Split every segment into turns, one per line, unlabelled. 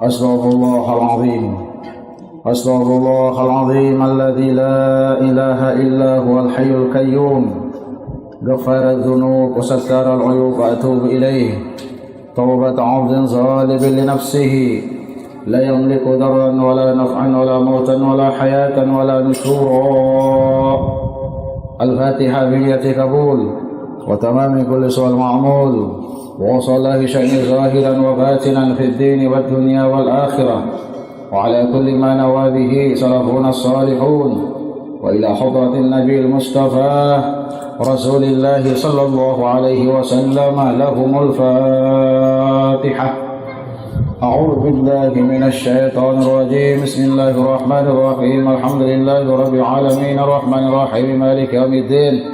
أستغفر الله العظيم أستغفر الله العظيم الذي لا إله إلا هو الحي القيوم غفر الذنوب وستر العيوب وأتوب إليه توبة عبد ظالم لنفسه لا يملك ضرا ولا نفعا ولا موتا ولا حياة ولا نشورا. الفاتحة بنية قبول وتمام كل سوء المعمول ووصل الله شأن ظاهرا وباطنا في الدين والدنيا والآخرة وعلى كل ما نوى به سلفنا الصالحون وإلى حضرة النبي المصطفى رسول الله صلى الله عليه وسلم لهم الفاتحة. أعوذ بالله من الشيطان الرجيم. بسم الله الرحمن الرحيم. الحمد لله رب العالمين الرحمن الرحيم مالك يوم الدين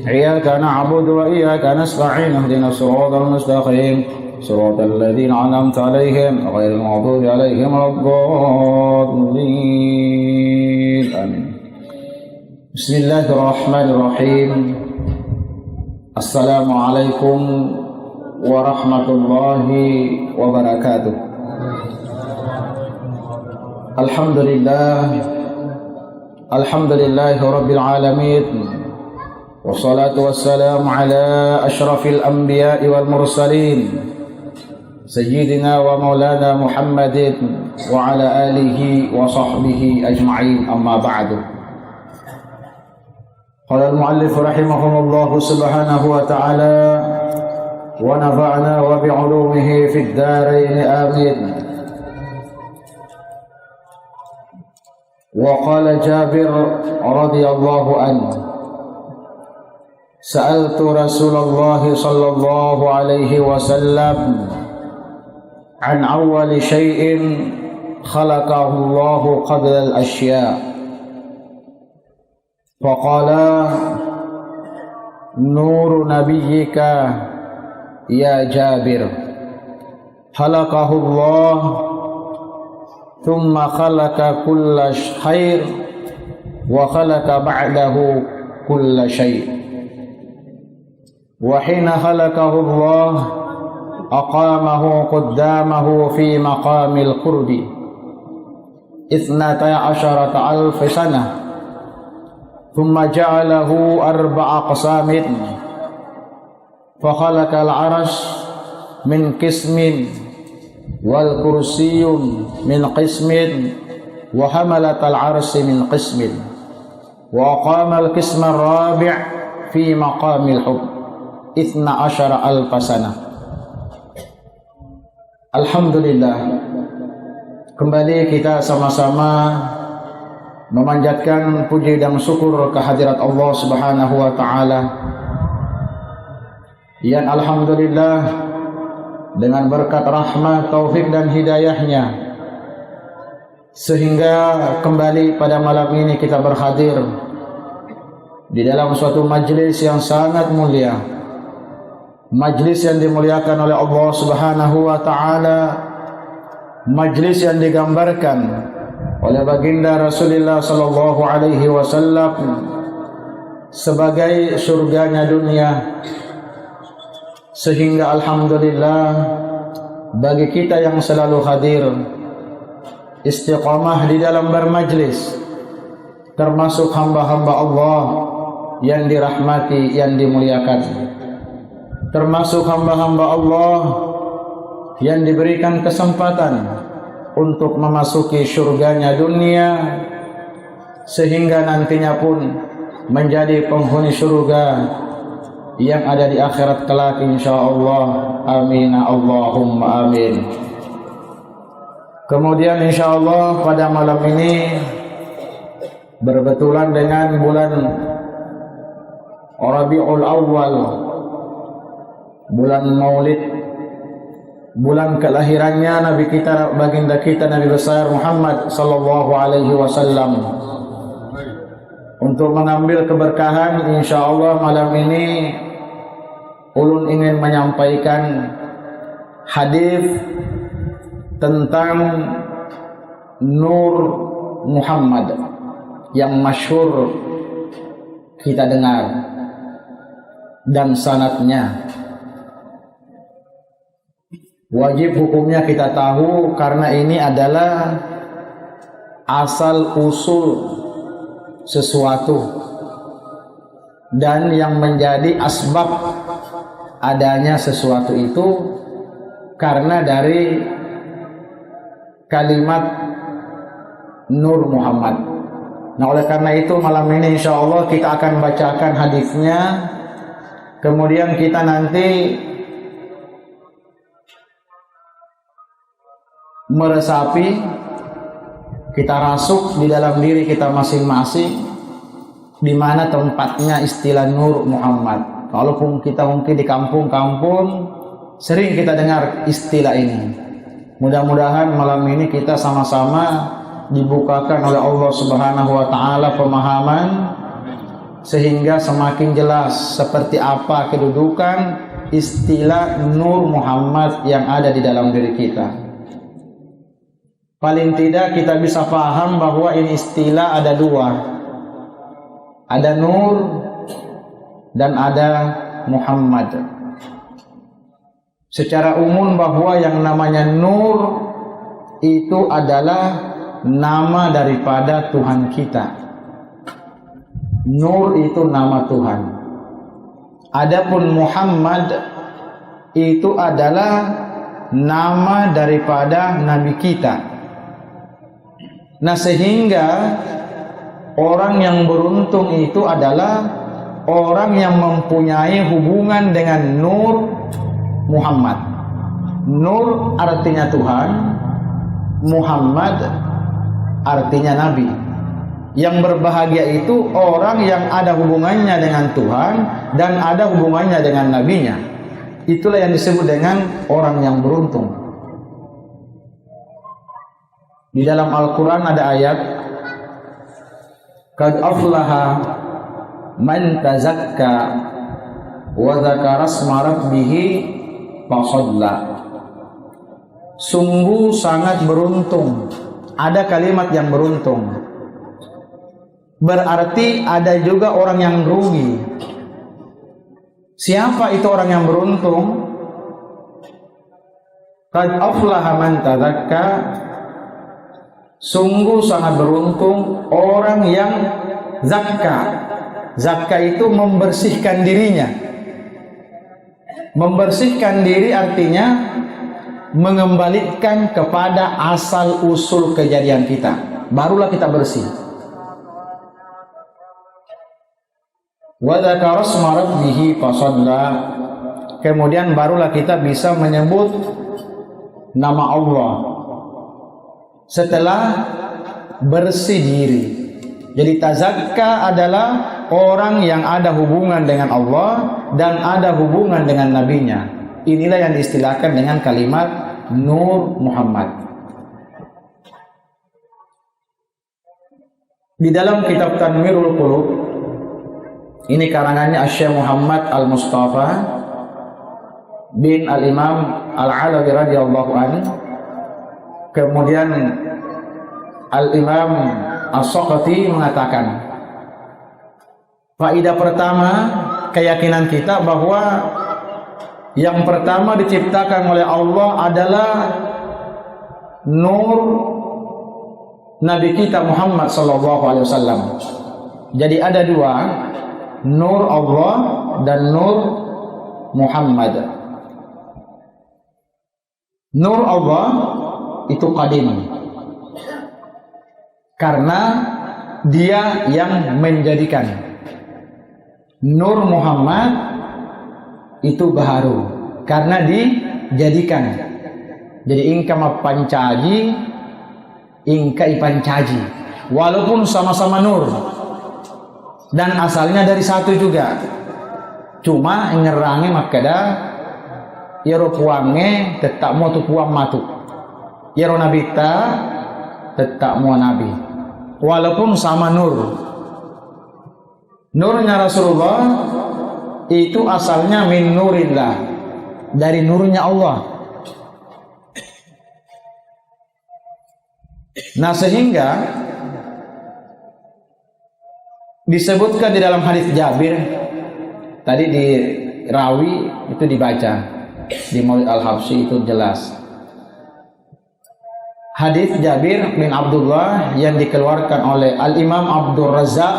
إياك نعبد وإياك نستعين اهدنا الصراط المستقيم صراط الذين أنعمت عليهم غير المغضوب عليهم ولا الضالين آمين. بسم الله الرحمن الرحيم. السلام عليكم ورحمة الله وبركاته. الحمد لله رب العالمين والصلاة والسلام على أشرف الأنبياء والمرسلين سيدنا ومولانا محمد وعلى آله وصحبه أجمعين. أما بعد. قال المؤلف رحمه الله سبحانه وتعالى ونفعنا وبعلومه في الدارين آمين. وقال جابر رضي الله عنه سألت رسول الله صلى الله عليه وسلم عن أول شيء خلقه الله قبل الأشياء فقال نور نبيك يا جابر خلقه الله ثم خلق كل خير وخلق بعده كل شيء وحين خلقه الله أقامه قدامه في مقام القرب 12,000 سنة ثم جعله 4 أقسام فخلق العرش من قسم والكرسي من قسم وحملة العرش من قسم وأقام القسم الرابع في مقام الحكم 12,000 sana. Alhamdulillah, kembali kita sama-sama memanjatkan puji dan syukur kehadirat Allah Subhanahu wa taala. Yang alhamdulillah dengan berkat rahmat, taufik dan hidayahnya sehingga kembali pada malam ini kita berhadir di dalam suatu majlis yang sangat mulia, majlis yang dimuliakan oleh Allah Subhanahu wa taala, majlis yang digambarkan oleh baginda Rasulullah sallallahu alaihi wasallam sebagai surganya dunia. Sehingga alhamdulillah bagi kita yang selalu hadir istiqamah di dalam bermajlis, termasuk hamba-hamba Allah yang dirahmati, yang dimuliakan, termasuk hamba-hamba Allah yang diberikan kesempatan untuk memasuki surganya dunia, sehingga nantinya pun menjadi penghuni surga yang ada di akhirat kelak insyaallah. Amin Allahumma amin. Kemudian insyaallah pada malam ini berbetulan dengan bulan Rabiul Awal, bulan Maulid, bulan kelahirannya Nabi kita, baginda kita Nabi besar Muhammad sallallahu alaihi wasallam. Untuk mengambil keberkahan insyaallah malam ini ulun ingin menyampaikan hadis tentang Nur Muhammad yang masyhur kita dengar dan sanadnya. Wajib hukumnya kita tahu karena ini adalah asal usul sesuatu dan yang menjadi asbab adanya sesuatu itu karena dari kalimat Nur Muhammad. Nah, oleh karena itu malam ini insya Allah kita akan bacakan hadisnya, kemudian kita nanti meresapi, kita rasuk di dalam diri kita masing-masing di mana tempatnya istilah Nur Muhammad. Walaupun kita mungkin di kampung-kampung sering kita dengar istilah ini. Mudah-mudahan malam ini kita sama-sama dibukakan oleh Allah Subhanahu wa taala pemahaman sehingga semakin jelas seperti apa kedudukan istilah Nur Muhammad yang ada di dalam diri kita. Paling tidak kita bisa paham bahwa ini istilah ada dua. Ada Nur dan ada Muhammad. Secara umum bahwa yang namanya Nur itu adalah nama daripada Tuhan kita. Nur itu nama Tuhan. Adapun Muhammad itu adalah nama daripada Nabi kita. Nah, sehingga orang yang beruntung itu adalah orang yang mempunyai hubungan dengan Nur Muhammad. Nur artinya Tuhan, Muhammad artinya Nabi. Yang berbahagia itu orang yang ada hubungannya dengan Tuhan dan ada hubungannya dengan Nabinya. Itulah yang disebut dengan orang yang beruntung. Di dalam Al-Quran ada ayat, Qad aflaha man tazakka wa dzakara asma rabbih fashalla. Sungguh sangat beruntung. Ada kalimat yang beruntung. Berarti ada juga orang yang rugi. Siapa itu orang yang beruntung? Qad aflaha man tazakka. Sungguh sangat beruntung orang yang zakka. Zakka itu membersihkan dirinya. Membersihkan diri artinya mengembalikan kepada asal usul kejadian kita. Barulah kita bersih. Wa dzakara asma rabbih fashalla. Kemudian barulah kita bisa menyebut nama Allah setelah bersih diri. Jadi tazakka adalah orang yang ada hubungan dengan Allah dan ada hubungan dengan nabinya. Inilah yang diistilahkan dengan kalimat Nur Muhammad. Di dalam kitab Tanwirul Qulub, ini karangannya Syekh Muhammad Al-Mustafa bin Al-Imam Al-Alawi radhiyallahu anhu. Kemudian Al-Imam As-Saqati mengatakan, faedah pertama keyakinan kita bahwa yang pertama diciptakan oleh Allah adalah nur Nabi kita Muhammad sallallahu alaihi wasallam. Jadi ada dua, nur Allah dan nur Muhammad. Nur Allah itu qadim karena dia yang menjadikan. Nur Muhammad itu baharu karena dijadikan. Jadi ingka pancaji, ingka ipancaji, walaupun sama-sama nur dan asalnya dari satu juga, cuma ngerangi makada yero puange tetap mau tu puang matu, yero nabita tetap mau nabi, walaupun sama nur. Nurnya Rasulullah itu asalnya min nurillah, dari nurnya Allah. Nah, sehingga disebutkan di dalam hadis Jabir tadi di rawi itu dibaca, di Maulid Al-Habsyi itu jelas. Hadis Jabir bin Abdullah yang dikeluarkan oleh Al-Imam Abdul Razzaq,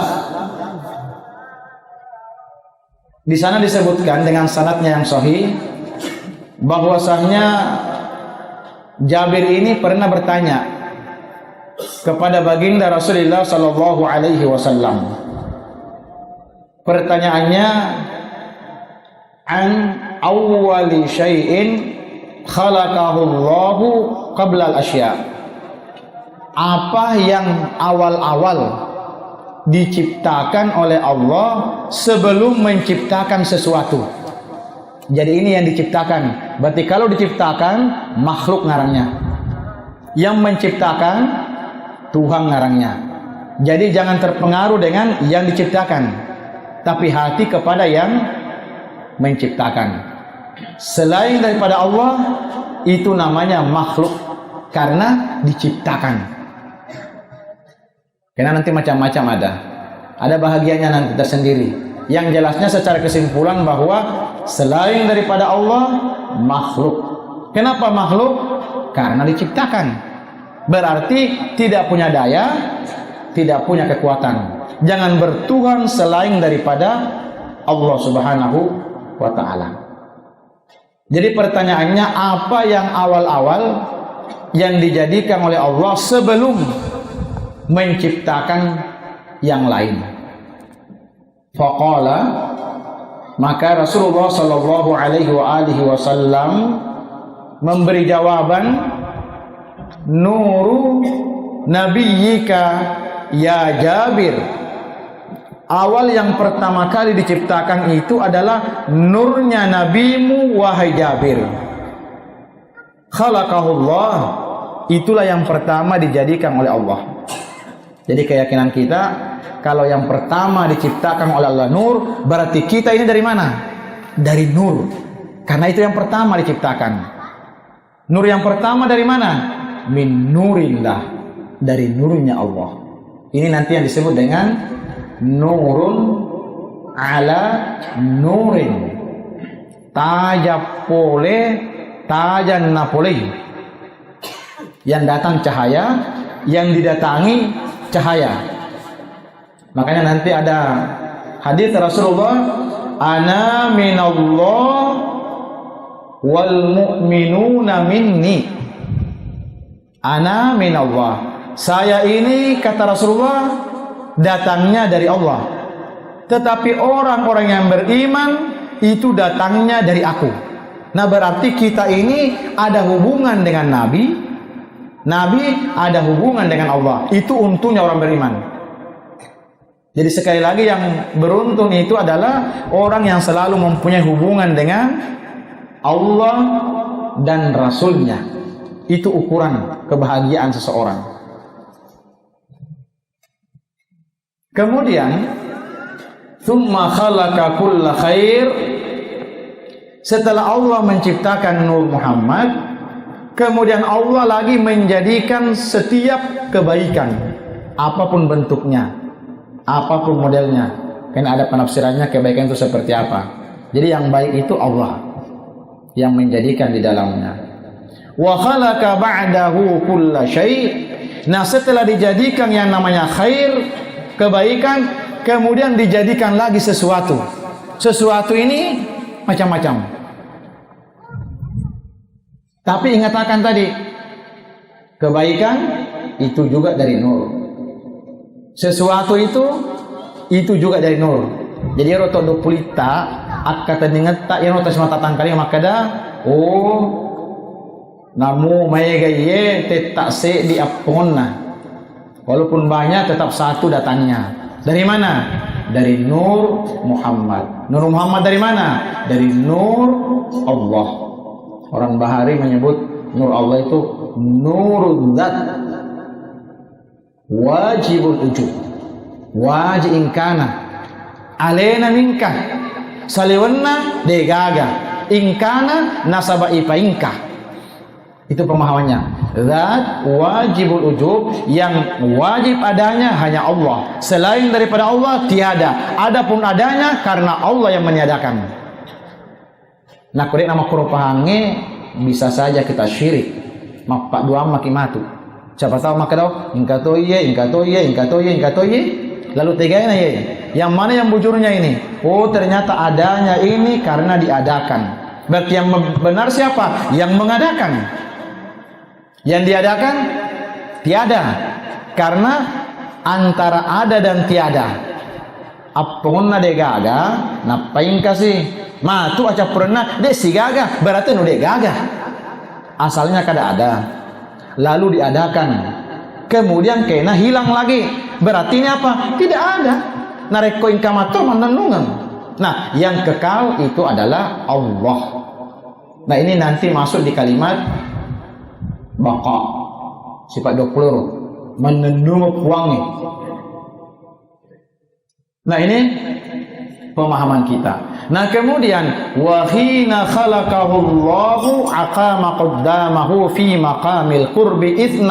di sana disebutkan dengan sanadnya yang sahih bahwasanya Jabir ini pernah bertanya kepada baginda Rasulullah sallallahu alaihi wasallam. Pertanyaannya, an awwali syai'in khalaqahu Allahu qabla al-asya. Apa yang awal-awal diciptakan oleh Allah sebelum menciptakan sesuatu. Jadi ini yang diciptakan. Berarti kalau diciptakan, makhluk ngarangnya. Yang menciptakan, Tuhan ngarangnya. Jadi jangan terpengaruh dengan yang diciptakan, tapi hati kepada yang menciptakan. Selain daripada Allah, itu namanya makhluk karena diciptakan. Karena nanti macam-macam ada bahagiannya nanti tersendiri. Yang jelasnya secara kesimpulan bahwa selain daripada Allah, makhluk. Kenapa makhluk? Karena diciptakan. Berarti tidak punya daya, tidak punya kekuatan. Jangan bertuhan selain daripada Allah Subhanahu wa ta'ala. Jadi pertanyaannya, apa yang awal-awal yang dijadikan oleh Allah sebelum menciptakan yang lain? Faqala, maka Rasulullah sallallahu alaihi wasallam memberi jawaban, nuru nabiyyika ya Jabir. Awal yang pertama kali diciptakan itu adalah nurnya nabimu wahai Jabir. Khalaqahullah, itulah yang pertama dijadikan oleh Allah. Jadi keyakinan kita, kalau yang pertama diciptakan oleh Allah nur, berarti kita ini dari mana? Dari nur. Karena itu yang pertama diciptakan. Nur yang pertama dari mana? Min nurillah, dari nurnya Allah. Ini nanti yang disebut dengan nurun ala nurin. Tajapole tajan napole. Yang datang cahaya, yang didatangi cahaya. Makanya nanti ada hadis Rasulullah, ana minallah wal mu'minuna minni. Ana minallah, saya ini kata Rasulullah datangnya dari Allah, tetapi orang-orang yang beriman itu datangnya dari aku. Nah berarti kita ini ada hubungan dengan Nabi, Nabi ada hubungan dengan Allah. Itu untungnya orang beriman. Jadi sekali lagi yang beruntung itu adalah orang yang selalu mempunyai hubungan dengan Allah dan Rasulnya. Itu ukuran kebahagiaan seseorang. Kemudian, thumma khalaqa kulla khair. Setelah Allah menciptakan Nur Muhammad, kemudian Allah lagi menjadikan setiap kebaikan, apapun bentuknya, apapun modelnya. Karena ada penafsirannya kebaikan itu seperti apa. Jadi yang baik itu Allah yang menjadikan di dalamnya. Wa khalaqa ba'dahu kulla syai'. Nah, setelah dijadikan yang namanya khair, kebaikan, kemudian dijadikan lagi sesuatu. Sesuatu ini macam-macam. Tapi ingatkan tadi, kebaikan itu juga dari nur. Sesuatu itu juga dari nur. Jadi roto do pulita akata ningat tak yang roto semata tangkali makada namu maya gaye tetak se di aponna. Walaupun banyak tetap satu datangnya. Dari mana? Dari Nur Muhammad. Nur Muhammad dari mana? Dari Nur Allah. Orang Bahari menyebut Nur Allah itu Nurul Dzat. Wajibul ujub. Wajib ingkana. Alena minka. Saliwanna degaga. Ingkana nasaba ipainka. Itu pemahamannya. Zat wajibul ujub, yang wajib adanya hanya Allah. Selain daripada Allah tiada. Adapun adanya karena Allah yang meniadakan. Nah kodek nama kurupahange bisa saja kita syirik. Mapak dua maki matu. Siapa tahu maka tahu ingkatoye. Lalu teganya ye. Yang mana yang bujurnya ini? Oh ternyata adanya ini karena diadakan. Berarti yang benar siapa? Yang mengadakan. Yang diadakan tiada. Karena antara ada dan tiada. Apun na de gaga, napain kasih matu aja pernah de si gaga, berarti nu de gaga. Asalnya kada ada, lalu diadakan, kemudian kena hilang lagi. Berarti ini apa? Tidak ada. Nareko ingkamatur manenungan. Nah, yang kekal itu adalah Allah. Nah, ini nanti masuk di kalimat baqa. Sifat 20 menenung wangi. Nah, ini pemahaman kita. Nah, kemudian wa hina khalaqahu Allahu aqama qaddamahu fi maqamil qurbi 12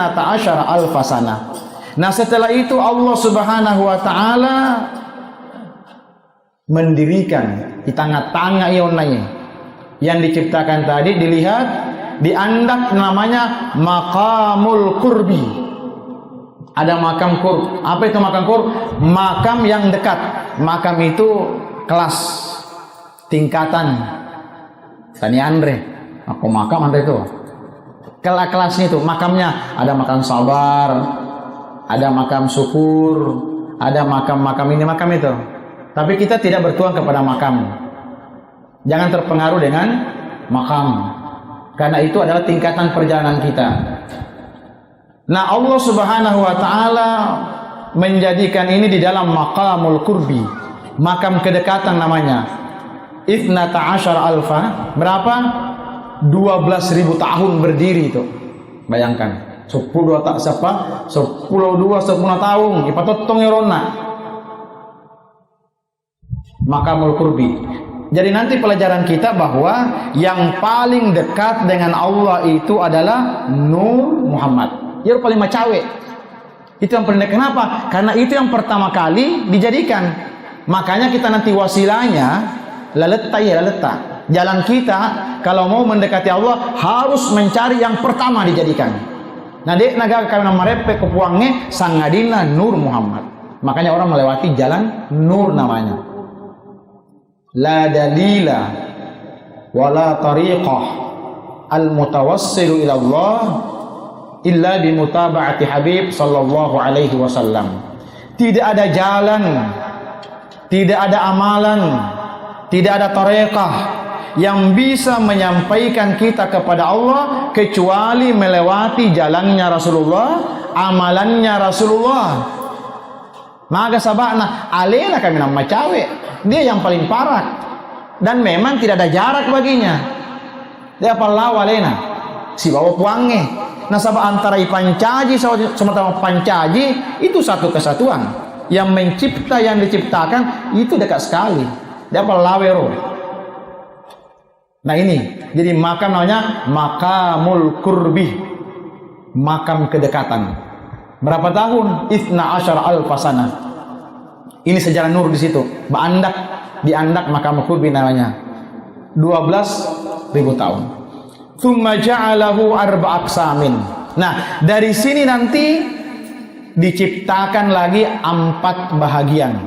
alf sanah. Nah, setelah itu Allah Subhanahu wa taala mendirikan di tengah-tengah ionanya yang diciptakan tadi, dilihat diandak namanya maqamul qurbi. Ada makam qurb. Apa itu makam qurb? Makam yang dekat. Makam itu kelas, tingkatan. Tani Andre, aku makam Andre itu. Kelasnya itu makamnya ada makam sabar, ada makam syukur, ada makam ini makam itu. Tapi kita tidak bertuang kepada makam. Jangan terpengaruh dengan makam, karena itu adalah tingkatan perjalanan kita. Nah, Allah Subhanahu wa taala menjadikan ini di dalam maqamul qurbi, makam kedekatan namanya. 12 alfa, berapa? 12.000 tahun berdiri itu. Bayangkan, 10 tak siapa? 10 tahun, ipatotong yorona. Maqamul qurbi. Jadi nanti pelajaran kita bahwa yang paling dekat dengan Allah itu adalah Nur Muhammad. Yang paling macawe. Itu yang paling dekat. Kenapa? Karena itu yang pertama kali dijadikan. Makanya kita nanti wasilahnya laleta. Jalan kita kalau mau mendekati Allah harus mencari yang pertama dijadikan. Nah, dek naga kami marepe kepuangnya sangadina Nur Muhammad. Makanya orang melewati jalan Nur namanya. La dalila wala tariqah al-mutawassilu ila Allah illa bimutaba'ati Habib sallallahu alaihi wasallam. Tidak ada jalan, tidak ada amalan, tidak ada tariqah yang bisa menyampaikan kita kepada Allah kecuali melewati jalannya Rasulullah, amalannya Rasulullah. Maka sabana alena kami nama cawe, dia yang paling parah dan memang tidak ada jarak baginya. Dia palau alena si bawa puangnya. Nah, sabah antara pancaji sama pancaji itu satu kesatuan. Yang mencipta, yang diciptakan itu dekat sekali. Dia palawero. Nah, ini jadi makam namanya maqamul qurbi, makam kedekatan. Berapa tahun? 12 alf sanah. Ini sejarah Nur di situ. Diandak maqamul qurbi namanya. 12.000 tahun. Tsumma ja'alahu arba aqsamin. Nah, dari sini nanti diciptakan lagi 4 bahagian.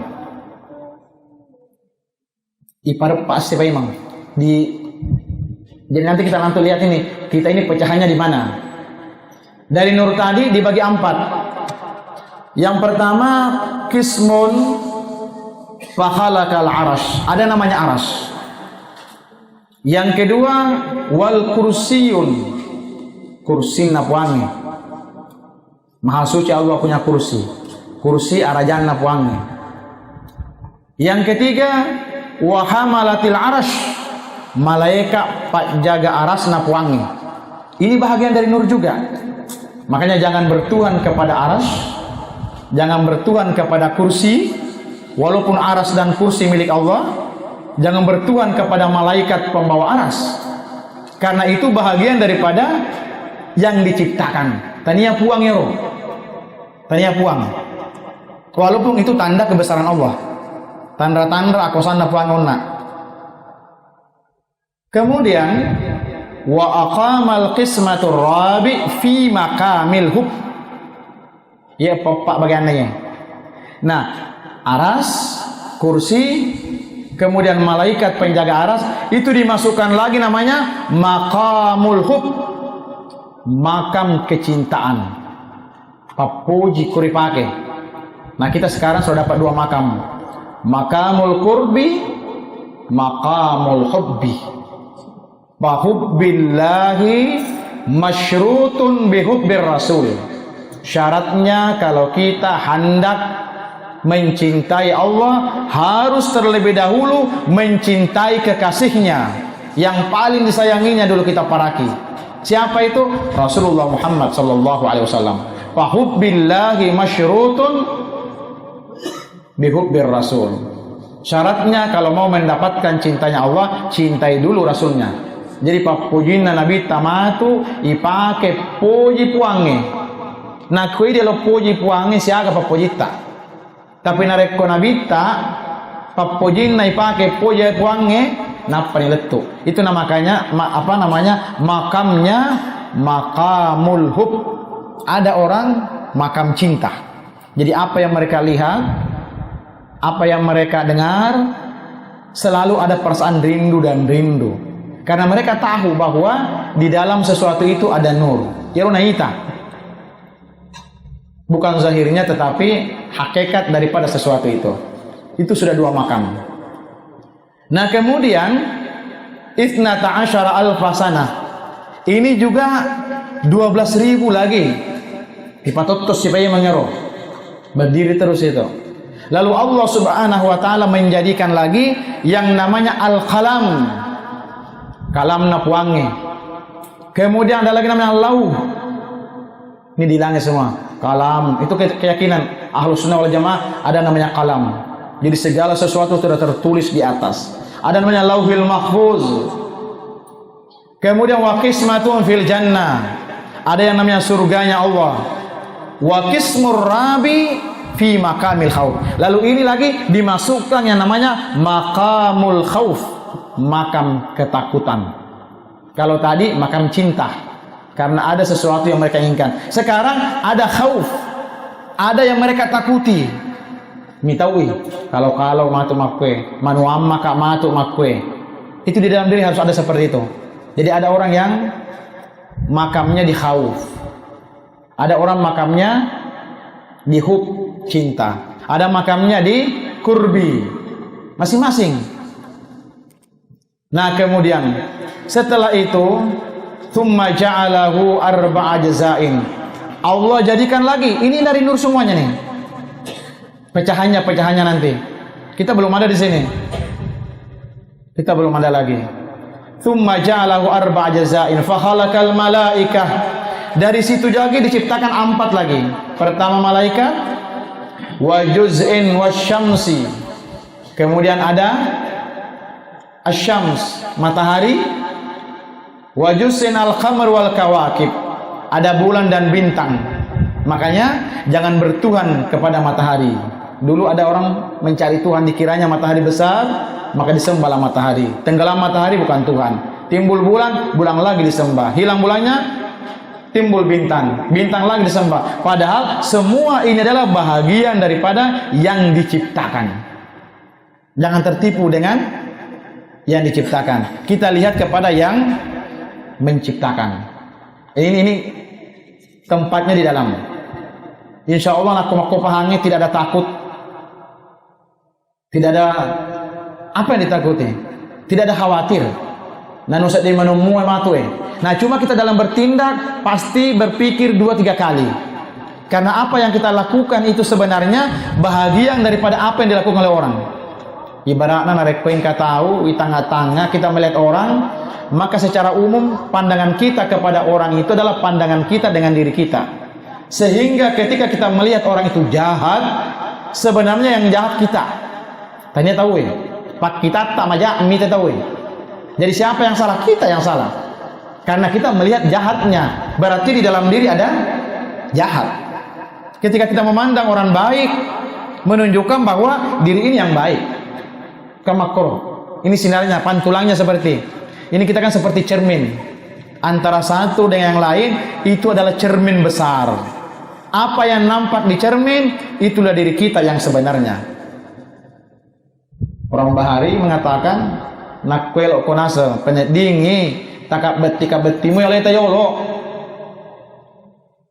Ipar pasti Pak Imam. Jadi nanti kita nanti lihat ini, kita ini pecahannya di mana. Dari Nur tadi dibagi 4. Yang pertama kismun fakhalaqal arash. Ada namanya arash. Yang kedua wal kursiyun, kursi napuangi. Maha suci Allah punya kursi arajan napuangi. Yang ketiga wa hamalatil arash, malaikat pak jaga aras napuangi. Ini bahagian dari Nur juga. Makanya jangan bertuhan kepada aras, jangan bertuhan kepada kursi, walaupun aras dan kursi milik Allah. Jangan bertuhan kepada malaikat pembawa aras, karena itu bahagian daripada yang diciptakan. Tania puang ya roh, tania puang. Walaupun itu tanda kebesaran Allah, tanda-tanda akosan puang ona. Kemudian wa aqamal qismatur rabi fi maqamil hub. Ya, Pak bagiannya. Nah, aras, kursi, kemudian malaikat penjaga aras itu dimasukkan lagi namanya maqamul hub, makam kecintaan. Papuji kuri pake. Nah, kita sekarang sudah dapat dua makam. Makamul qurbi, maqamul hubbi. Bahubbillahi masyrutun bihubbir rasul. Syaratnya kalau kita hendak mencintai Allah, harus terlebih dahulu mencintai kekasihnya yang paling disayanginya dulu kita paraki. Siapa itu? Rasulullah Muhammad sallallahu alaihi wasallam. Fahubbillahi masyrutun bihubbir rasul. Syaratnya kalau mau mendapatkan cintanya Allah, cintai dulu rasulnya. Jadi papujina nabi tamatu ipake puji puange. Na kui dia lo puji puange siaga papujita. Tapi narekko nabita papujina ipake puji puange napa niletu. Itu makanya makamnya makamul hub. Ada orang makam cinta. Jadi apa yang mereka lihat, apa yang mereka dengar, selalu ada perasaan rindu dan rindu. Karena mereka tahu bahwa di dalam sesuatu itu ada nur. Yarunaita. Bukan zahirnya tetapi hakikat daripada sesuatu itu. Itu sudah dua makam. Nah, kemudian Ithnata asyara alfasana. Ini juga 12.000 lagi. Dipatotos supaya mengeroh. Berdiri terus itu. Lalu Allah Subhanahu wa taala menjadikan lagi yang namanya al-qalam. Kalam napuangi. Kemudian ada lagi namanya lauh. Ini di langit semua. Kalam itu keyakinan Ahlus Sunnah wal Jamaah, ada namanya kalam. Jadi segala sesuatu sudah tertulis di atas. Ada namanya lauhil mahfuz. Kemudian wa qismatun fil jannah. Ada yang namanya surganya Allah. Wa qismur rabi fi makamil khauf. Lalu ini lagi dimasukkan yang namanya makamul khauf, makam ketakutan. Kalau tadi makam cinta, karena ada sesuatu yang mereka inginkan. Sekarang ada khauf, ada yang mereka takuti. Mitawi, kalau matu makwe, manuam maka matu makwe. Itu di dalam diri harus ada seperti itu. Jadi ada orang yang makamnya di khauf, ada orang makamnya di hub, cinta, ada makamnya di kurbi, masing-masing. Nah, kemudian setelah itu thumma ja'alahu arba'a jazain. Allah jadikan lagi, ini dari nur semuanya nih. Pecahannya nanti. Kita belum ada di sini. Kita belum ada lagi. Thumma ja'alahu arba'a jazain fa khalaqal malaikah. Dari situ lagi diciptakan 4 lagi. Pertama malaikat, wa juz'in wasyamsi. Kemudian ada asyams, matahari, wa juz'in al-qamar wal kawakib. Ada bulan dan bintang. Makanya jangan bertuhan kepada matahari. Dulu ada orang mencari Tuhan, dikiranya matahari besar, maka disembahlah matahari. Tenggelam matahari bukan Tuhan. Timbul bulan, bulan lagi disembah. Hilang bulannya, timbul bintang, bintang lagi disembah. Padahal semua ini adalah bahagian daripada yang diciptakan. Jangan tertipu dengan yang diciptakan. Kita lihat kepada yang menciptakan. Ini tempatnya di dalam. Insya Allah aku pahamnya tidak ada takut, tidak ada apa yang ditakuti, tidak ada khawatir. Nah, nusa di menemu matue. Nah, cuma kita dalam bertindak pasti berpikir 2-3 kali. Karena apa yang kita lakukan itu sebenarnya bahagian daripada apa yang dilakukan oleh orang. Ibaratnya narekoin kita tahu di tengah-tengah kita melihat orang, maka secara umum pandangan kita kepada orang itu adalah pandangan kita dengan diri kita. Sehingga ketika kita melihat orang itu jahat, sebenarnya yang jahat kita. Tanya tahu ya, pak kita tak majak mita tahu ya. Jadi siapa yang salah? Kita yang salah. Karena kita melihat jahatnya, berarti di dalam diri ada jahat. Ketika kita memandang orang baik, menunjukkan bahwa diri ini yang baik. Kamakro. Ini sinarnya, pantulangnya seperti. Ini kita kan seperti cermin. Antara satu dengan yang lain itu adalah cermin besar. Apa yang nampak di cermin itulah diri kita yang sebenarnya. Orang Bahari mengatakan nakwel konase penyedingi takak betimu yang leta yolo.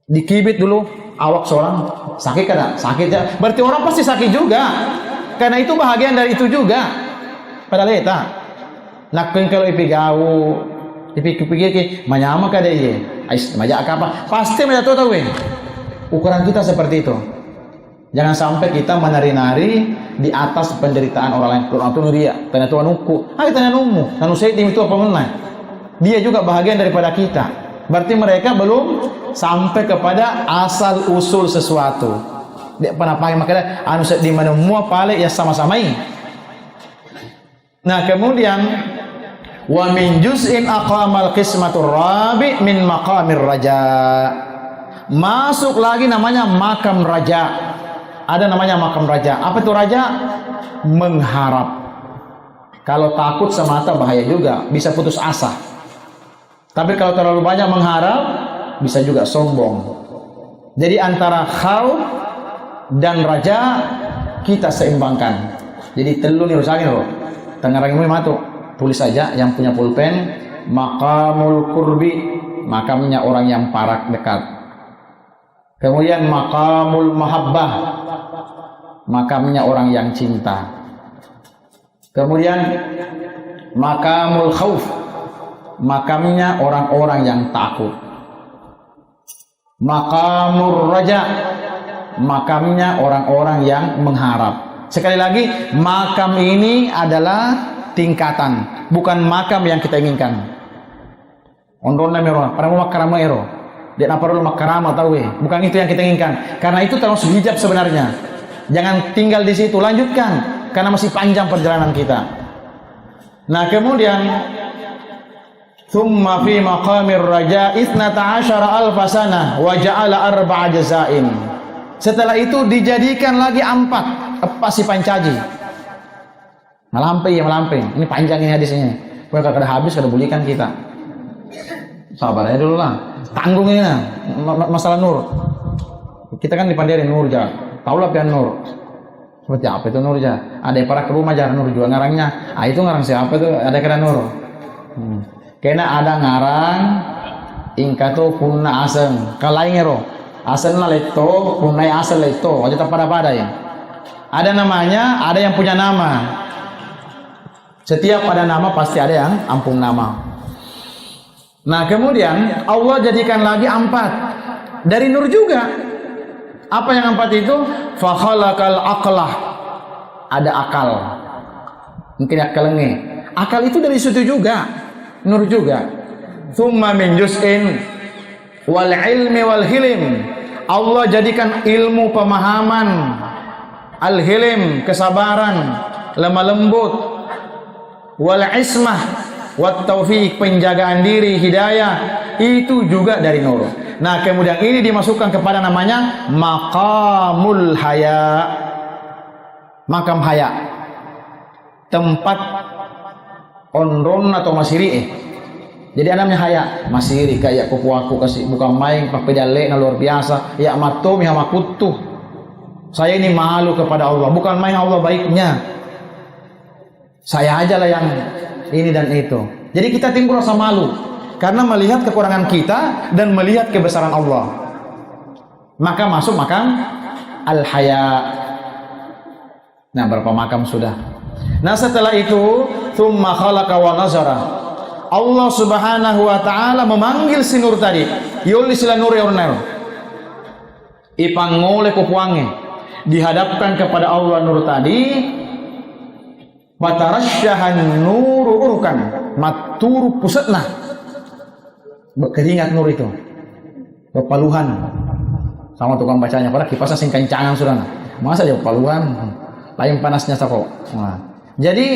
Dikibit dulu awak seorang sakit kan? Sakit ya. Berarti orang pasti sakit juga. Karena itu bahagian dari itu juga. Pada leta. Nakwel kalau ipigau dipikir-pikir manyama kada iya. Ais majak apa? Pasti majak tahu ukuran kita seperti itu. Jangan sampai kita menari-nari di atas penderitaan orang lain. Quran itu nuria, tanya Tuhan uku. Ayo tanya numu, tanu seitim itu apa menang? Dia juga bahagian daripada kita. Berarti mereka belum sampai kepada asal usul sesuatu. Dia pernah pakai makanya anu di mana semua pale ya sama-samai. Nah, kemudian wa min juz'in aqamal qismatur rabi min maqamir raja. Masuk lagi namanya makam raja. Ada namanya makam raja. Apa itu raja? Mengharap. Kalau takut semata bahaya juga, bisa putus asa. Tapi kalau terlalu banyak mengharap, bisa juga sombong. Jadi antara khauf dan raja kita seimbangkan. Jadi telu nih rusakin loh. Tangerang ini matu. Tulis saja yang punya pulpen, maqamul qurbi, makamnya orang yang parak dekat. Kemudian maqamul mahabbah, makamnya orang yang cinta. Kemudian makamul khauf, makamnya orang-orang yang takut. Makamur raja, makamnya orang-orang yang mengharap. Sekali lagi, makam ini adalah tingkatan, bukan makam yang kita inginkan. Ondona mero, para makarama ero. Dia apa perlu makarama tahu bukan itu yang kita inginkan. Karena itu termasuk hijab sebenarnya. Jangan tinggal di situ, lanjutkan karena masih panjang perjalanan kita. Nah, kemudian thumma fi maqamir raja 12,000 sanah wa ja'ala 4 jazain. Setelah itu dijadikan lagi 4 pasi pancaji. Melampai. Ini panjang ini hadisnya. Kalau kada habis kada bulikan kita. Sabar aja dulu lah. Tanggung ini nah. Masalah nur. Kita kan dipandai nur ja. Taulah pian nur. Seperti apa itu nur ja? Ada yang para ke rumah jar nur juga ngarangnya. Itu ngarang siapa itu? Ada kena nur. Kena ada ngarang ingkatu punna aseng. Kalai ngero. Aseng na leto, punai aseng leto. Wajah tak pada ya. Ada namanya, ada yang punya nama. Setiap ada nama pasti ada yang ampung nama. Nah, kemudian Allah jadikan lagi 4 dari nur juga. Apa yang 4 itu? Fa khalaqal aqlah. Ada akal. Mungkin akal nge. Akal itu dari situ juga. Nur juga. Tsumma min juz'in wal ilmi wal hilim. Allah jadikan ilmu pemahaman, al hilim kesabaran, lemah lembut, wal ismah wat taufik penjagaan diri, hidayah itu juga dari nur. Nah, kemudian ini dimasukkan kepada namanya maqamul haya. Makam haya. Tempat onron atau masiri Jadi namanya haya, masiri kayak kuku aku kasih bukan main pakai pedale na luar biasa. Ya matum ya makutuh. Saya ini malu kepada Allah, bukan main Allah baiknya. Saya aja lah yang ini dan itu. Jadi kita timbul rasa malu karena melihat kekurangan kita dan melihat kebesaran Allah. Maka masuk makam al-haya. Nah, berapa makam sudah? Nah, setelah itu tsumma khalaqa wa nazara. Allah Subhanahu wa taala memanggil si nur tadi. Yuli sila nur yornel. Ipangole kupuange. Dihadapkan kepada Allah nur tadi. Fatarasyahan nuru urukan maturu pusatna berkeringat nur itu berpaluhan sama tukang bacanya padahal kipasnya sing kencangan sudah masa dia paluhan lain panasnya sako. Nah, jadi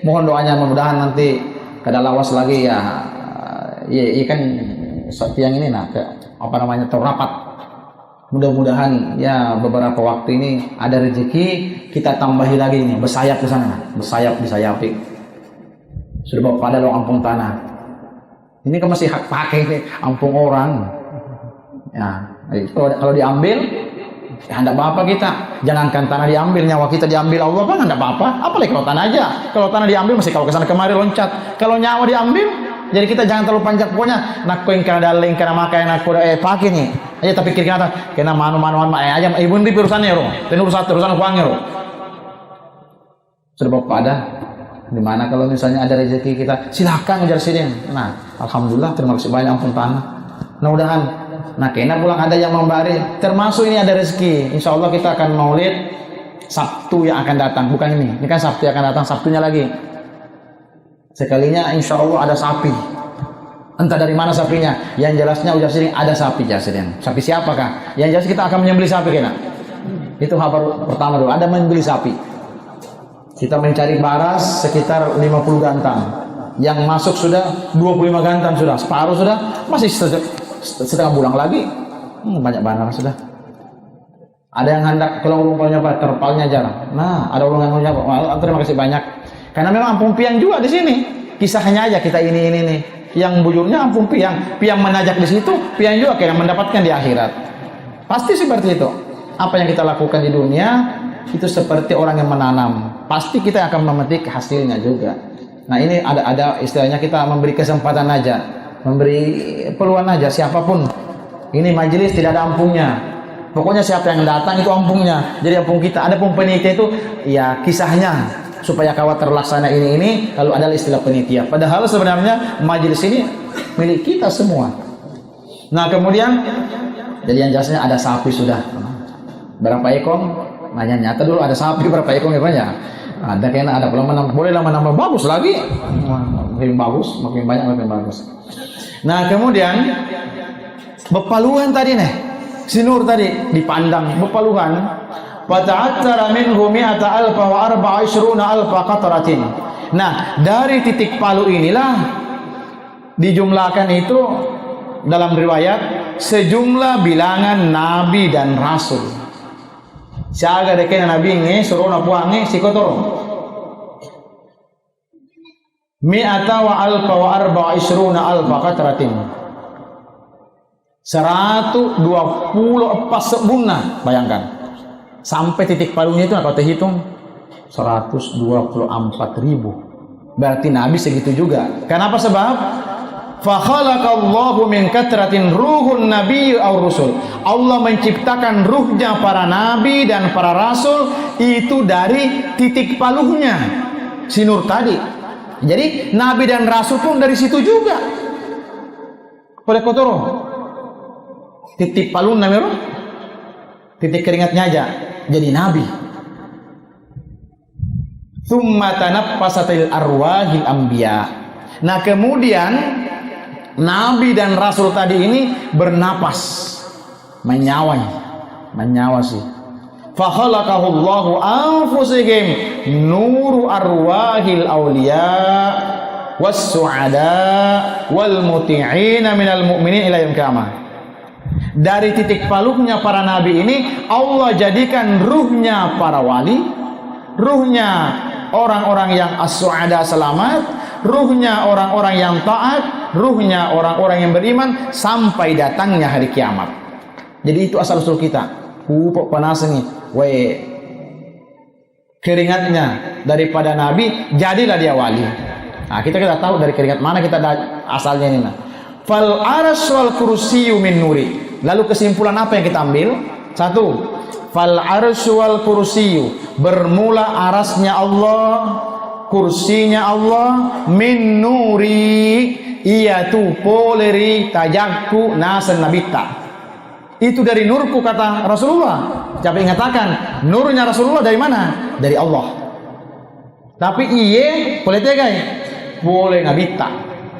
mohon doanya mudah-mudahan nanti kada lawas lagi ya kan tiang ini nah apa namanya terrapat. Mudah-mudahan ya beberapa waktu ini ada rezeki kita tambahi lagi ini bersayap ke sana, bersayap disayapi. Sudah bawa pada lo ampung tanah. Ini kan masih hak pakai nih, ampung orang. Ya, kalau diambil, ya enggak apa-apa kita. Jangankan tanah diambil, nyawa kita diambil Allah kan enggak apa-apa. Apalagi kalau tanah aja. Kalau tanah diambil masih kalau kesana kemari loncat. Kalau nyawa diambil, jadi kita jangan terlalu panjang pokoknya. Nak koin kana daling kana makai nak pakai nih. Aja tapi kiri kata kena manu-manuan aja ibu ndi urusannya ro. Tenur satu urusan uangnya ro. Sudah bapak ada. Di mana kalau misalnya ada rezeki kita, silakan ngejar sini. Nah, alhamdulillah terima kasih banyak ampun tanah. Mudah-mudahan nah kena pulang ada yang membari. Termasuk ini ada rezeki. Insya Allah kita akan maulid Sabtu yang akan datang. Bukan ini. Ini kan Sabtu yang akan datang. Sabtunya lagi. Sekalinya insya Allah ada sapi. Entah dari mana sapinya. Yang jelasnya ujar sini ada sapi jasiden. Sapi siapakah? Yang jelas kita akan menyembelih sapi kena. Itu kabar pertama dulu. Ada menyembelih sapi. Kita mencari baras sekitar 50 gantang. Yang masuk sudah 25 gantang sudah. Separuh sudah. Masih setengah bulan lagi. Banyak baras sudah. Ada yang hendak kalau umpamanya apa terpalnya jarang. Nah, ada orang yang mengucap, terima kasih banyak. Karena memang ampung piang juga di sini. Kisahnya aja kita ini nih. Yang bujurnya ampung piang. Piang menajak di situ, piang juga kayak mendapatkan di akhirat. Pasti seperti itu. Apa yang kita lakukan di dunia itu seperti orang yang menanam. Pasti kita akan memetik hasilnya juga. Nah, ini ada istilahnya kita memberi kesempatan aja, memberi peluang aja siapapun. Ini majelis tidak ada ampungnya. Pokoknya siapa yang datang itu ampungnya. Jadi ampung kita. Ada pun penitia itu ya kisahnya supaya kawat terlaksana ini lalu ada istilah penitia. Padahal sebenarnya majelis ini milik kita semua. Nah, kemudian jadi yang jelasnya ada sapi sudah. Berapa ekor? Nyata dulu ada sapi berapa ekor ya? Ada kayaknya ada boleh lama nambah bagus lagi. Makin bagus, makin banyak makin bagus. Nah, kemudian bepaluhan tadi nih. Sinur tadi dipandang bepaluhan. Fata'attara minhu mi'ata alfa wa arba'a ishruna alfa qatratin. Nah, dari titik palu inilah dijumlahkan itu dalam riwayat sejumlah bilangan nabi dan rasul. Siaga dekena nabi nge suruh na puange sikotoro. Mi'ata wa alfa wa arba'a ishruna alfa qatratin. 124 sebunah, bayangkan. Sampai titik palunya itu kalau terhitung 124.000. Berarti Nabi segitu juga. Kenapa sebab? Fa khalaqallahu min katratin ruhun nabiy aw rusul. Allah menciptakan ruhnya para nabi dan para rasul itu dari titik paluhnya. Sinur tadi. Jadi nabi dan rasul pun dari situ juga. Boleh kotoro. Titik palun namanya, titik keringatnya aja jadi nabi. Tsumma tanaffasatil arwahil anbiya. Nah, kemudian nabi dan rasul tadi ini bernapas, menyawasi. Fa khalaqahullahu anfusihim nuru arwahil awliya was su'ada wal muti'ina minal mu'minin ila yaumil qiyamah. Dari titik paluhnya para nabi ini Allah jadikan ruhnya para wali, ruhnya orang-orang yang as-su'ada selamat, ruhnya orang-orang yang taat, ruhnya orang-orang yang beriman sampai datangnya hari kiamat. Jadi itu asal usul kita. Pupuk panas nih, keringatnya daripada nabi jadilah dia wali. Nah, kita tahu dari keringat mana kita asalnya ini. Fal arsy wal kursiyyu min nuri. Lalu kesimpulan apa yang kita ambil? Satu, fal arsy wal kursiyyu, bermula arasnya Allah, kursinya Allah, min nuri, iyatu poleri tajakku nasan nabita. Itu dari nurku kata Rasulullah. Siapa yang mengatakan nurnya Rasulullah dari mana? Dari Allah. Tapi iye boleh tegai, boleh nabita.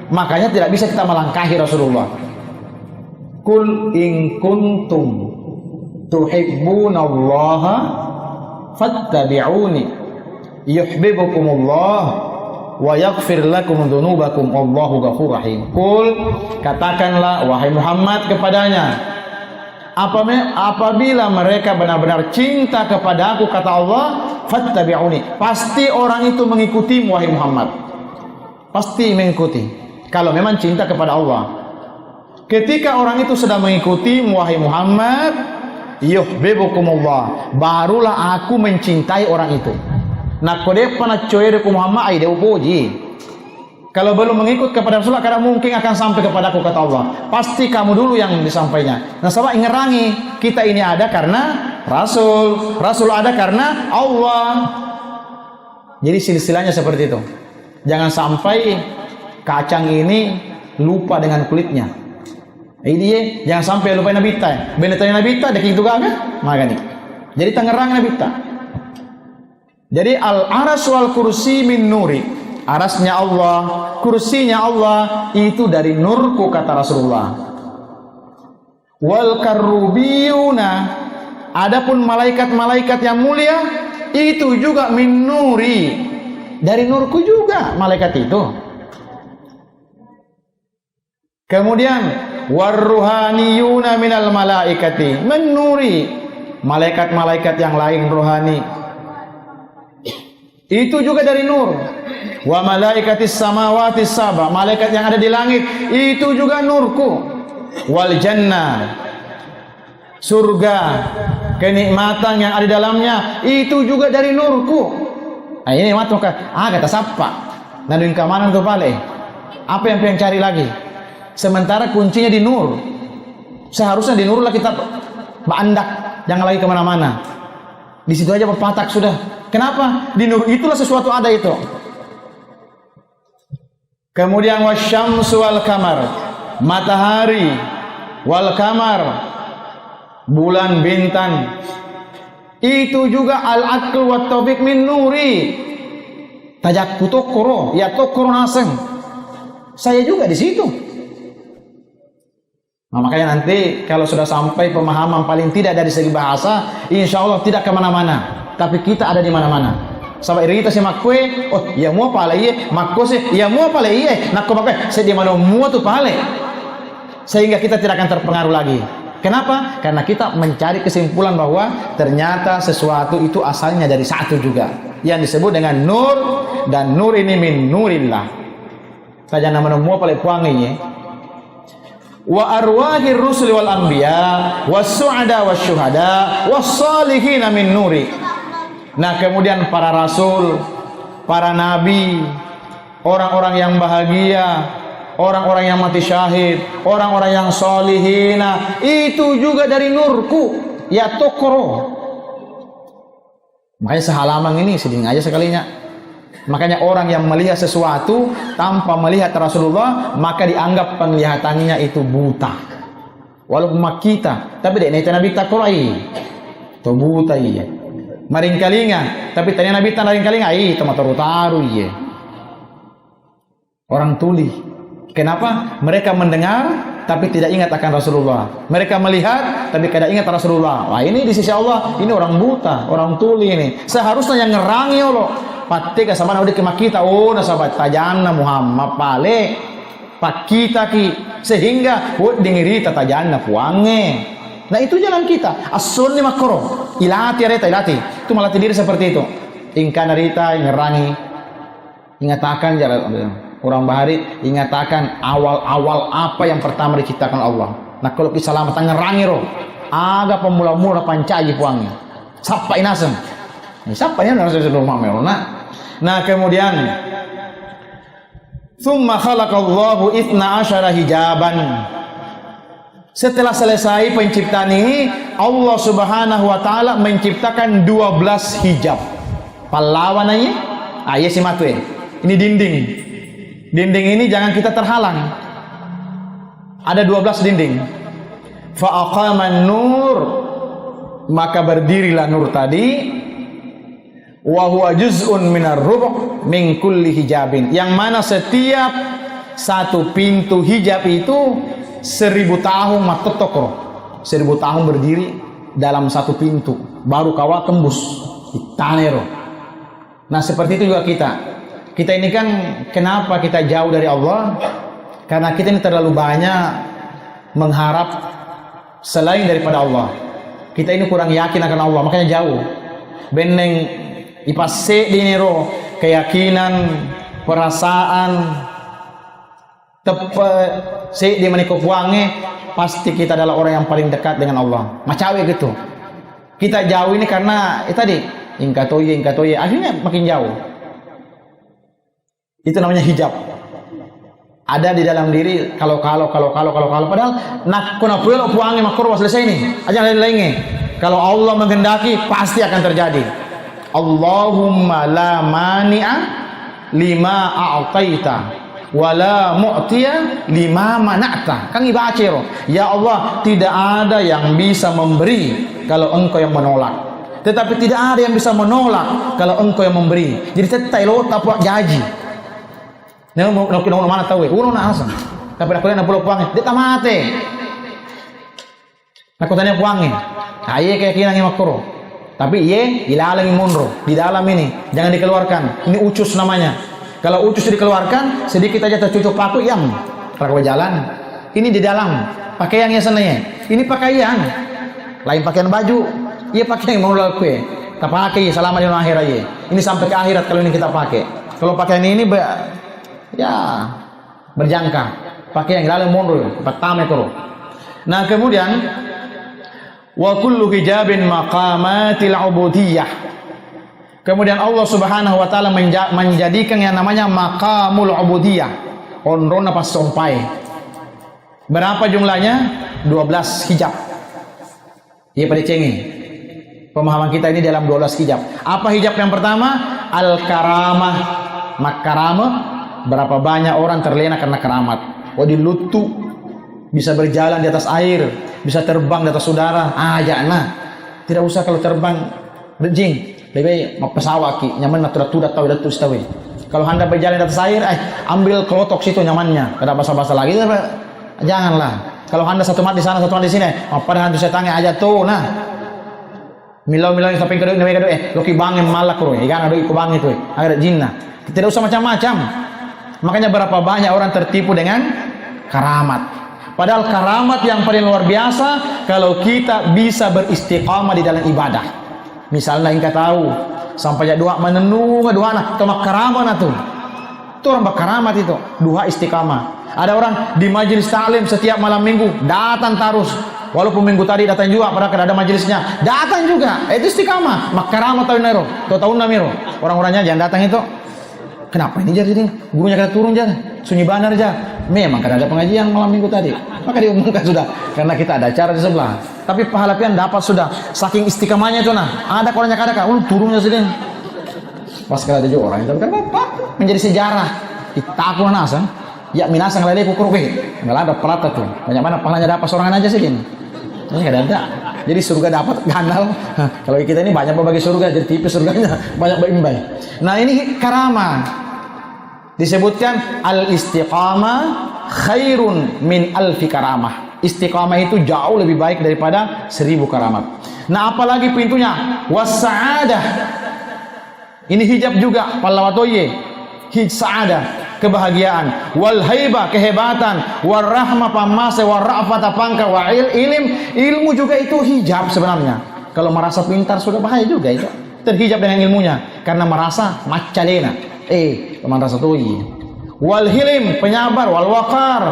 Makanya tidak bisa kita melangkahi Rasulullah. Kul in kuntum tuhibbunallaha fattabi'uni yuhibbukumullah wa yaghfir lakum dzunubakum wallahu ghafurur rahim. Kul, katakanlah wahai Muhammad kepadanya, apabila mereka benar-benar cinta kepada aku, kata Allah, fattabi'uni, pasti orang itu mengikutimu wahai Muhammad. pasti mengikuti. Kalau memang cinta kepada Allah. Ketika orang itu sedang mengikuti wahai Muhammad, yuhibbukumullah, barulah aku mencintai orang itu. Nak kode pana coyere ku Muhammad ai de upuji. Kalau belum mengikut kepada Rasulullah, karena mungkin akan sampai kepadaku, kata Allah. Pasti kamu dulu yang disampainya. Nah, sahabat ngerangi, kita ini ada karena Rasul, Rasul ada karena Allah. Jadi silsilahnya seperti itu. Jangan sampai kacang ini lupa dengan kulitnya. Ini jangan sampai lupa nabita. Benetanya nabita dek itu gak magani. Jadi tangerang nabita. Jadi al-aras wal kursi min nuri. Arasnya Allah, kursinya Allah itu dari nurku, kata Rasulullah. Wal karubiyuna, adapun malaikat-malaikat yang mulia itu juga min nuri, dari nurku juga malaikat itu. Kemudian warruhaniyuna minal malaikati min nuri, malaikat-malaikat yang lain rohani itu juga dari nur. Wa malaikatis samawati sab'a, malaikat yang ada di langit itu juga nurku. Wal jannah, surga, kenikmatan yang ada di dalamnya itu juga dari nurku. Nah, ini maka kata sapa nanduin kamanan tuh pale. Apa yang pengen cari lagi? Sementara kuncinya di nur. Seharusnya di nur lah kita bandak, jangan lagi kemana-mana. Di situ aja berpatak sudah. Kenapa? Di nur itulah sesuatu ada itu. Kemudian wasyamsu wal kamar, matahari, wal kamar, bulan bintang, itu juga al-aql wa taufiq min nuri. Tajakku tokoro, ya tokoro naseng. Saya juga di situ. Nah, makanya nanti kalau sudah sampai pemahaman paling tidak dari segi bahasa, insya Allah tidak kemana-mana, tapi kita ada di mana-mana. Sahabat kita si makwe, oh ya mua pale iye, makko se ya mua pale iye, nakko makwe se di mana mua tu pale. Sehingga kita tidak akan terpengaruh lagi. Kenapa? Karena kita mencari kesimpulan bahwa ternyata sesuatu itu asalnya dari satu juga, yang disebut dengan nur, dan nur ini min nurillah. Saja nama mua pale puang iye. Wa arwahir rusuli wal anbiya was su'ada was syuhada was salihin min nuri. Nah, kemudian para rasul, para nabi, orang-orang yang bahagia, orang-orang yang mati syahid, orang-orang yang solihina, itu juga dari nurku, ya tokoro. Makanya sehalaman ini sedih aja sekalinya. Makanya orang yang melihat sesuatu tanpa melihat Rasulullah, maka dianggap penglihatannya itu buta. Walaupun makita, tapi dek neta nabi takorai, to buta iya. Maring kalinga, tapi tanya nabi tan maring kalinga, taru iya. Orang tuli. Kenapa? Mereka mendengar tapi tidak ingat akan Rasulullah. Mereka melihat tapi tidak ingat Rasulullah. Wah, ini di sisi Allah ini orang buta, orang tuli ini. Seharusnya yang ngerangi Allah. Patika sama naudi ke makita, oh nasabat tajana Muhammad pale. Pakita ki sehingga buat dengiri tajana puange. Nah, itu jalan kita. As-sunni makro. Ilati areta ilati. Itu melatih diri seperti itu. Ingkana rita ngerangi. Ingatakan jalan orang bahari, ingatakan awal-awal apa yang pertama diciptakan Allah. Nah, kalau keselamatan ngerangi roh, aga pemula-mula pancaji puangi. Sapa inasem. Sapa ini harus rumah melona. Nah, kemudian Tsumma khalaqallahu 12 hijaban. Setelah selesai penciptaan ini, Allah Subhanahu wa taala menciptakan 12 hijab. Pallawananya, iya si matwe. Ini dinding. Dinding ini jangan kita terhalang. Ada 12 dinding. Fa aqaman nur, maka berdirilah nur tadi. Wa huwa juz'un minar rubu' min kulli hijabin. Yang mana setiap satu pintu hijab itu 1000 tahun matotokro. 1000 tahun berdiri dalam satu pintu, baru kawa tembus tanero. Nah, seperti itu juga kita. Kita ini kan kenapa kita jauh dari Allah? Karena kita ini terlalu banyak mengharap selain daripada Allah. Kita ini kurang yakin akan Allah, makanya jauh. Beneng ipase dinero keyakinan perasaan si di menikah wangi, pasti kita adalah orang yang paling dekat dengan Allah. Macawe gitu. Kita jauh ini karena tadi ingkatoye, akhirnya makin jauh. Itu namanya hijab. Ada di dalam diri kalau padahal nak kuna puelo puange makro selesai ini. Aja lain-lainnya. Kalau Allah menghendaki pasti akan terjadi. Allahumma la mani'a lima a'taita wala mu'tiya lima mana'ta. Kang ibaca ro. Ya Allah, tidak ada yang bisa memberi kalau engkau yang menolak. Tetapi tidak ada yang bisa menolak kalau engkau yang memberi. Jadi tetai lo tapak jaji. Nah, mau mana tahu? Uno na asam. Tapi aku lihat pulau puangnya, dia tamate. Aku tanya puangnya, aye kayak kira makro. Tapi ye ilalang munro di dalam ini, jangan dikeluarkan. Ini ucus namanya. Kalau ucus dikeluarkan, sedikit aja tercucuk paku yang pakai jalan. Ini di dalam pakaiannya senanya. Ini pakaian, lain pakaian baju. Iya pakaian mau lakukan. Tak pakai selama di akhirat ye. Ini sampai ke akhirat kalau ini kita pakai. Kalau pakaian ini ya berjangka, pakai yang lalu mundur pertama itu. Nah kemudian wa kullu hijabin maqamatil ubudiyah. Kemudian Allah Subhanahu wa taala menjadikan yang namanya maqamul ubudiyah. Onrona pas sompai. Berapa jumlahnya? 12 hijab. Iya pada cengi. Pemahaman kita ini dalam 12 hijab. Apa hijab yang pertama? Al-karamah. Makaramah. Berapa banyak orang terlena karena keramat. Dilutu, bisa berjalan di atas air, bisa terbang di atas udara. Jangan. Tidak usah kalau terbang berjing. Lebih mau pesawat ki, nyaman natura-tura tahu datu istawi. Kalau Anda berjalan di atas air, ambil kelotok situ nyamannya. Kada basa-basa lagi. Janganlah. Kalau Anda satu mat di sana, satu mat di sini, pada hantu setannya aja tuh. Nah, milau-milau sampai kedua, loki bangin malak kru, ikan ada iku bangin itu, ada jinnah. Tidak usah macam-macam. Makanya berapa banyak orang tertipu dengan karamat. Padahal karamat yang paling luar biasa kalau kita bisa beristiqamah di dalam ibadah. Misalnya engkau tahu sampai doa menenung doa nah tomak karamat itu. Itu orang berkaramat itu, doa istiqamah. Ada orang di majelis taklim setiap malam minggu datang terus. Walaupun minggu tadi datang juga, padahal ada majelisnya, datang juga. Itu istiqamah. Mak karamat tahun nero, tahun namiro. Orang-orangnya jangan datang itu. Kenapa ini jadi gurunya kada turun aja, sunyi banar aja. Memang kada ada pengajian malam minggu tadi. Maka diumumkan sudah, karena kita ada acara di sebelah. Tapi pahala pian dapat sudah, saking istiqamahnya itu nah. Ada korangnya kada turunnya sedih. Pas kada ada juga orang itu kan apa? Menjadi sejarah. Itaku nasan, ya minasang lele kukur ke. Enggak ada perata tuh. Banyak mana pahalanya dapat sorangan aja sih ini. Ini kada ada. Jadi surga dapat ganal. Kalau kita ini banyak berbagi surga, jadi tipis surganya, banyak berimbai. Nah ini karamah. Disebutkan al-istiqamah khairun min alfi karamah. Istiqamah itu jauh lebih baik daripada 1000 karamat. Nah apalagi pintunya was-sa'adah. Ini hijab juga palawatoye. Sa'adah, kebahagiaan. Wal haibah, kehebatan. War rahmah, pamase. War ra'fata, pangka. Wa ilmu juga itu hijab sebenarnya. Kalau merasa pintar sudah bahaya juga itu. Terhijab dengan ilmunya karena merasa macalena. Teman rasa tuh. Wal hilim, penyabar. Wal waqar,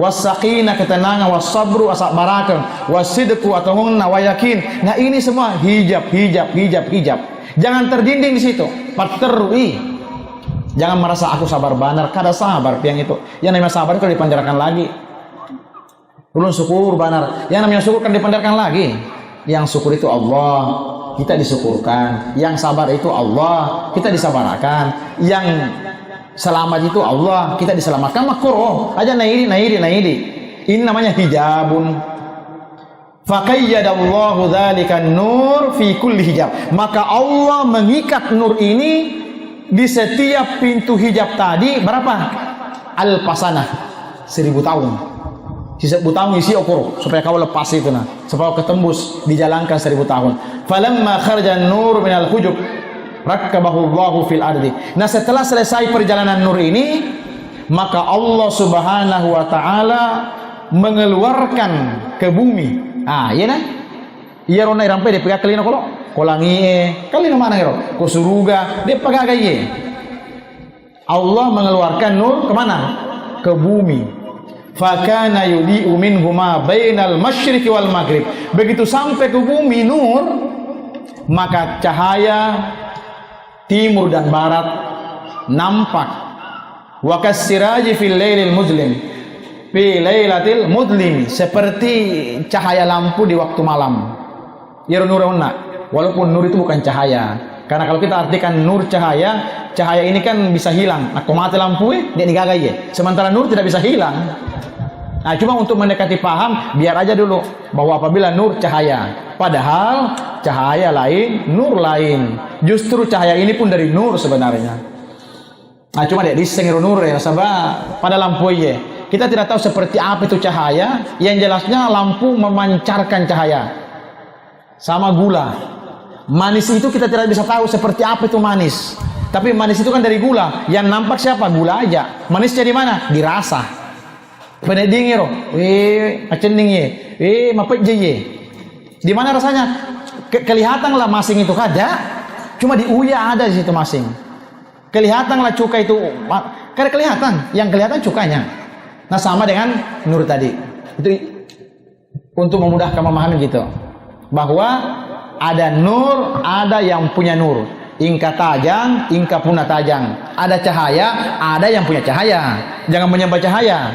was-sakinah, ketenangan. Was-sabru, asabarakan. Was-sidqu, atahunna, wa yakin. Nah ini semua hijab. Jangan terdinding di situ. Paterui. Jangan merasa aku sabar banar, kada sabar piang itu. Yang namanya sabar itu dipandarkan lagi. Ulun syukur banar. Yang namanya syukur kan dipandarkan lagi. Yang syukur itu Allah, kita disyukurkan. Yang sabar itu Allah, kita disabarkan. Yang selamat itu Allah, kita diselamatkan. Makro aja nairi. Ini namanya hijabun. Faqayyadallahu dzalikan nur fi kulli hijab. Maka Allah mengikat nur ini di setiap pintu hijab tadi berapa? Al-pasanah 1000 tahun. 1000 tahun isi ukur supaya kau lepas itu nah, supaya ketembus dijalankan 1000 tahun. Falamma kharaja an-nur minal hujub rakkabahu Allahu fil ardi. Nah, setelah selesai perjalanan nur ini, maka Allah Subhanahu wa taala mengeluarkan ke bumi. Iya nah. Iya rona rampe de pega kelina kolo. Kolangi kalina mana hero? Ko suruga de pagaga ye.
Allah mengeluarkan nur kemana? Ke bumi. Fakana yudi'u minhuma bainal masyriqi wal maghrib. Begitu sampai ke bumi nur, maka cahaya timur dan barat nampak. Wa kasiraji fil lailil muzlim, fi lailatil mudlim, seperti cahaya lampu di waktu malam. Ya nuruna, walaupun nur itu bukan cahaya. Karena kalau kita artikan nur cahaya, cahaya ini kan bisa hilang. Aku mati lampu dia digagai ya. Sementara nur tidak bisa hilang. Nah, cuma untuk mendekati paham, biar aja dulu bahwa apabila nur cahaya, padahal cahaya lain, nur lain. Justru cahaya ini pun dari nur sebenarnya. Nah, cuma dia diseng nur ya, sabah pada lampu ya. Kita tidak tahu seperti apa itu cahaya. Yang jelasnya lampu memancarkan cahaya. Sama gula. Manis itu kita tidak bisa tahu seperti apa itu manis. Tapi manis itu kan dari gula. Yang nampak siapa? Gula aja. Manisnya di mana? Dirasa. Pada dingin, acening ye, mapet je ye. Di mana rasanya? Kelihatan lah masing itu ada. Cuma di uya ada di situ masing. Kelihatanlah cuka itu, karena kelihatan, yang kelihatan cukanya. Nah, sama dengan nur tadi. Itu untuk memudahkan memahami gitu. Bahwa ada nur, ada yang punya nur. Ingka tajang, ingka puna tajang. Ada cahaya, ada yang punya cahaya. Jangan menyembah cahaya.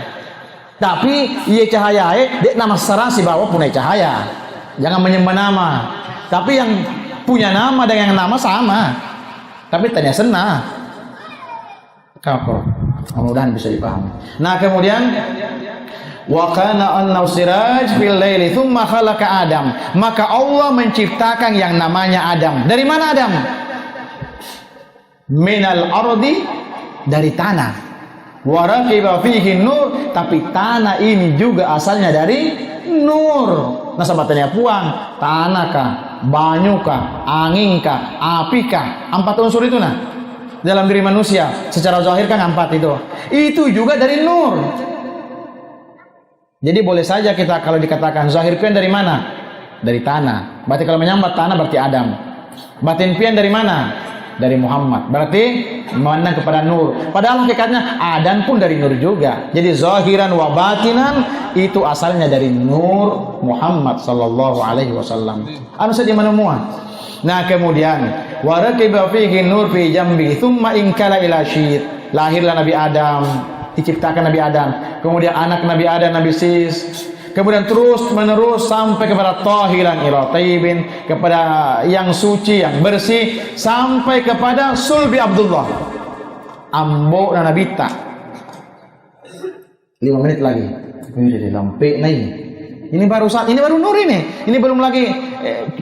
Tapi ia cahaya, dia nama sarang si bawa punya cahaya. Jangan menyembah nama. Tapi yang punya nama dengan yang nama sama. Tapi tanya senang. Kapal. Mudah-mudahan bisa dipahami. Nah, kemudian wa kana an-nausiraj fil laili tsumma khalaqa Adam. Maka Allah menciptakan yang namanya Adam. Dari mana Adam? Minal ardi, dari tanah. Wa raqiba fihi nur, tapi tanah ini juga asalnya dari nur. Nah, sahabatnya puang, tanah kah, banyu kah, angin kah, api kah? 4 unsur itu nah. Dalam diri manusia secara zahir kan 4 itu juga dari nur. Jadi boleh saja kita kalau dikatakan zahir pian dari mana? Dari tanah. Berarti kalau menyambat tanah berarti Adam. Batin pian dari mana? Dari Muhammad. Berarti memandang kepada nur. Padahal hakikatnya Adam pun dari nur juga. Jadi zahiran wa batinan itu asalnya dari nur Muhammad sallallahu alaihi wasallam. Anu saja menemuan. Nah, kemudian waraqiba fihi nur fi jambi thumma inkala ila syir. Lahirlah Nabi Adam, diciptakan Nabi Adam. Kemudian anak Nabi Adam, Nabi Sis. Kemudian terus menerus sampai kepada tahiran ila tayyibin, kepada yang suci, yang bersih, sampai kepada sulbi Abdullah. Ambo dan Nabi Ta. 5 menit lagi. Ini lampe nih. Ini baru nur ini. Ini belum lagi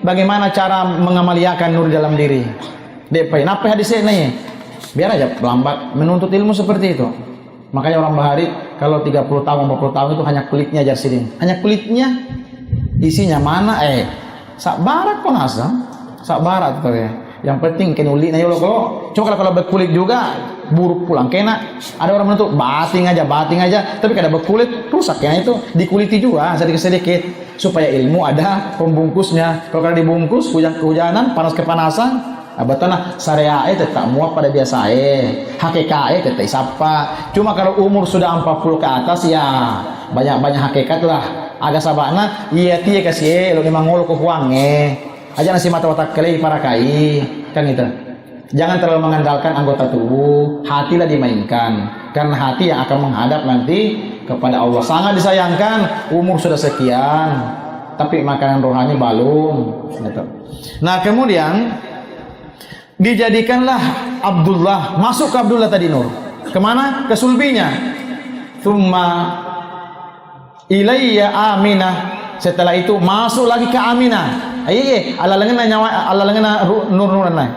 bagaimana cara mengamaliakan nur dalam diri. Depai, napa hadisnya nih? Biar aja lambat menuntut ilmu seperti itu. Makanya orang Bahari kalau 30 tahun 40 tahun itu hanya kulitnya aja sini. Hanya kulitnya, isinya mana sak barat pun asam. Sak barat tuh ya. Yang penting kenuli na yolo kalau. Coba kalau berkulit juga buruk pulang kena. Ada orang menuntut bating aja. Tapi kada berkulit rusak ya itu. Dikuliti juga sedikit-sedikit supaya ilmu ada pembungkusnya. Kalau kada dibungkus hujan-hujanan, panas kepanasan, abatana syariah tetap muat pada biasa hakikat tetap sapa. Cuma kalau umur sudah 40 ke atas ya banyak hakikat lah. Agak sabana iya tie kasih lo memang ngolo ko huange. Aja nasi mata otak kali para kai kan itu. Jangan terlalu mengandalkan anggota tubuh, hatilah dimainkan karena hati yang akan menghadap nanti kepada Allah. Sangat disayangkan umur sudah sekian tapi makanan rohani belum gitu. Nah, kemudian dijadikanlah Abdullah, masuk ke Abdullah tadi nur. Kemana? Ke sulbinya. Tsumma ilayya Aminah. Setelah itu masuk lagi ke Aminah. Ala lengena nur-nuran lain.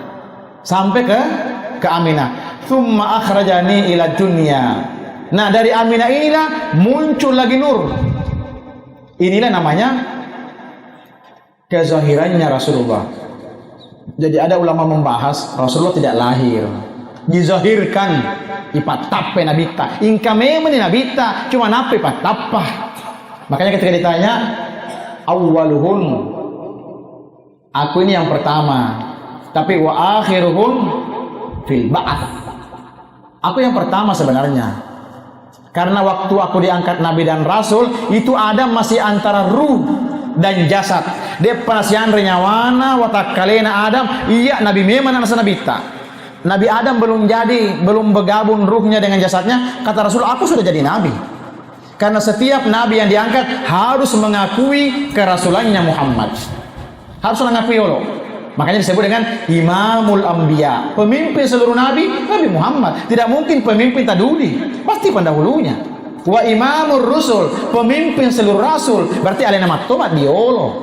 Sampai ke Aminah. Tsumma akhrajani ila dunya. Nah, dari Aminah inilah muncul lagi nur. Inilah namanya kezahirannya Rasulullah. Jadi ada ulama membahas Rasulullah tidak lahir, dizahirkan ipatape nabita. Ingka memang nabita, cuma nape patapa. Makanya ketika ditanya awwaluhun, aku ini yang pertama, tapi wa akhiruhun fil ba'ats. Aku yang pertama sebenarnya. Karena waktu aku diangkat Nabi dan Rasul, itu Adam masih antara ruh dan jasad. Dia pasian renyawana watakalena Adam, iya Nabi memang anak Nabi tak. Nabi Adam belum jadi, belum bergabung ruhnya dengan jasadnya. Kata Rasul, aku sudah jadi Nabi. Karena setiap Nabi yang diangkat harus mengakui kerasulannya Muhammad. Harus mengakui Allah. Makanya disebut dengan Imamul Anbiya, pemimpin seluruh Nabi, Nabi Muhammad. Tidak mungkin pemimpin taduli, pasti pendahulunya. Wa Imamur Rusul, pemimpin seluruh Rasul, berarti alena matomat di Allah.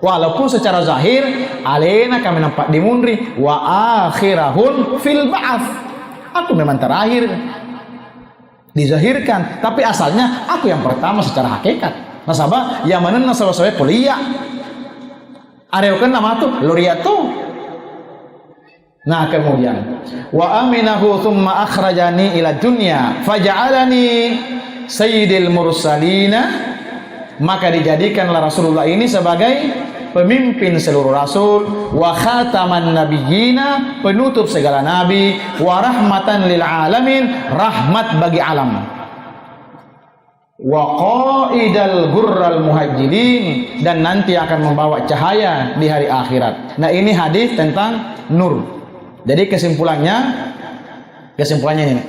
Walaupun secara zahir alena kami nampak di munri, wa akhirahun fil ba'ath. Aku memang terakhir dizahirkan, tapi asalnya aku yang pertama secara hakikat. Nasabah yang mana nasabah kuliah. Areokan nama tu loriatu. Nah kemudian wa aminahu thumma akhrajani ila dunya faja'alani sayyidil mursalina, maka dijadikanlah Rasulullah ini sebagai pemimpin seluruh rasul, wa khataman nabiyyina, penutup segala nabi, wa rahmatan lil alamin, rahmat bagi alam, wa qaidal gurral muhajjirin, dan nanti akan membawa cahaya di hari akhirat. Nah ini hadis tentang nur. Jadi kesimpulannya ini.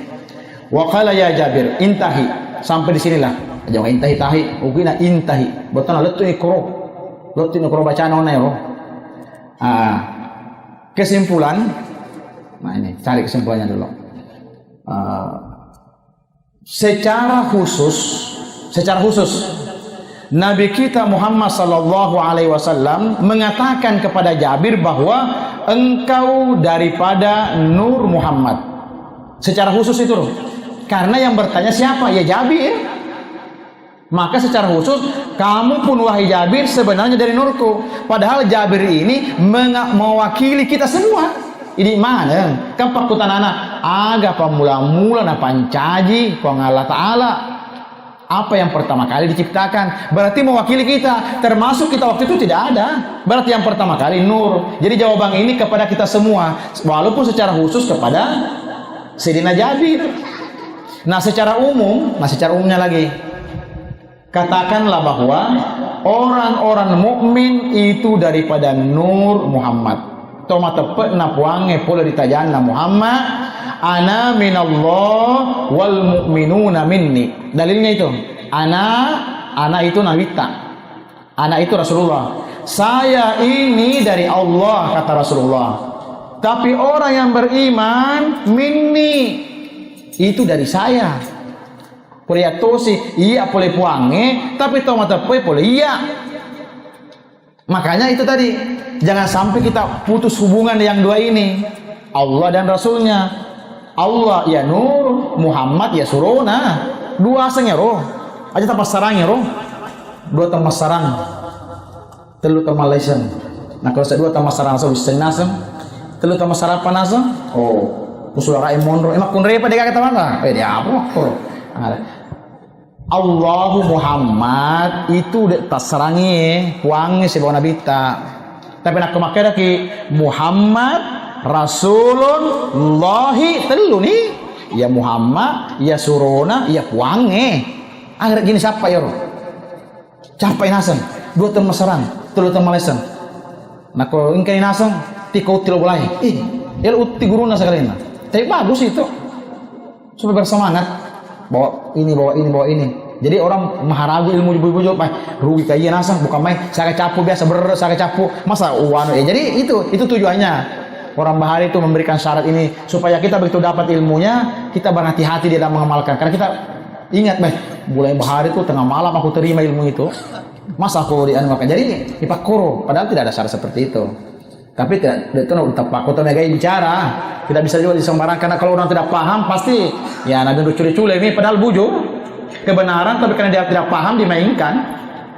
Wa qala ya Jabir intahi, sampai di sinilah. Jangan intahi tahi, ukina intahi. Botan letu ikro bacaan onai loh. Kesimpulan. Nah ini cari kesimpulannya dulu. Secara khusus Nabi kita Muhammad sallallahu alaihi wasallam mengatakan kepada Jabir bahwa engkau daripada Nur Muhammad. Secara khusus itu loh. Karena yang bertanya siapa? Ya Jabir. Maka secara khusus kamu pun wahai Jabir sebenarnya dari nurku. Padahal Jabir ini mewakili kita semua. Ini mana? Kan pakutan anak aga pamula-mula na pancaji kong Allah Ta'ala. Apa yang pertama kali diciptakan berarti mewakili kita, termasuk kita waktu itu tidak ada, berarti yang pertama kali nur. Jadi jawaban ini kepada kita semua, walaupun secara khusus kepada Sayyidina Jabir. Nah secara umumnya lagi, katakanlah bahwa orang-orang mukmin itu daripada Nur Muhammad. Toma tepet na puange pula ditajanna Muhammad, ana minallah wal mu'minuna minni. Dalilnya itu, ana itu Nawita, ana itu Rasulullah. Saya ini dari Allah, kata Rasulullah. Tapi orang yang beriman minni, itu dari saya. Poliatosi, iya boleh puange, tapi toma tepet boleh iya. Makanya itu tadi, jangan sampai kita putus hubungan yang dua ini, Allah dan Rasulnya. Allah ya nur, Muhammad ya surona. Dua asangnya roh, aja tanpa sarangnya roh. Dua tanpa sarang, telu tanpa lesen. Nah kalau saya dua tanpa sarang so bisa nasem, telu tanpa sarapan nasem. Oh, usul rai monro, emak kun repa deka kata mana? Dia apa? Allahu Muhammad itu tas sarangi puangi sebagai nabi ta. Tapi nak kemaknya ki Muhammad Rasulullahi telu nih. Ya Muhammad, ya surona, ya puangi. Akhirnya gini siapa ya roh? Capai nasan, dua teman serang, telu teman lesan. Nah kalau ingkar nasan, tikau tilo boleh. El uti guru nasa kalian. Tapi bagus itu, supaya bersemangat. Bawa ini. Jadi orang maharagu ilmu ibu-ibu rugi kayak nasang bukan main. Saya capu biasa saya capu masa uang. Jadi itu tujuannya. Orang bahari itu memberikan syarat ini supaya kita begitu dapat ilmunya kita berhati-hati di dalam mengamalkan. Karena kita ingat mulai bahari itu tengah malam aku terima ilmu itu. Masa aku dianukan. Jadi dipakuru. Padahal tidak ada syarat seperti itu. Tapi tidak itu tepat kota megai bicara. Tidak bisa juga disembarang karena kalau orang tidak paham pasti ya nabi curi-curi ini padahal bujur kebenaran tapi karena dia tidak paham dimainkan.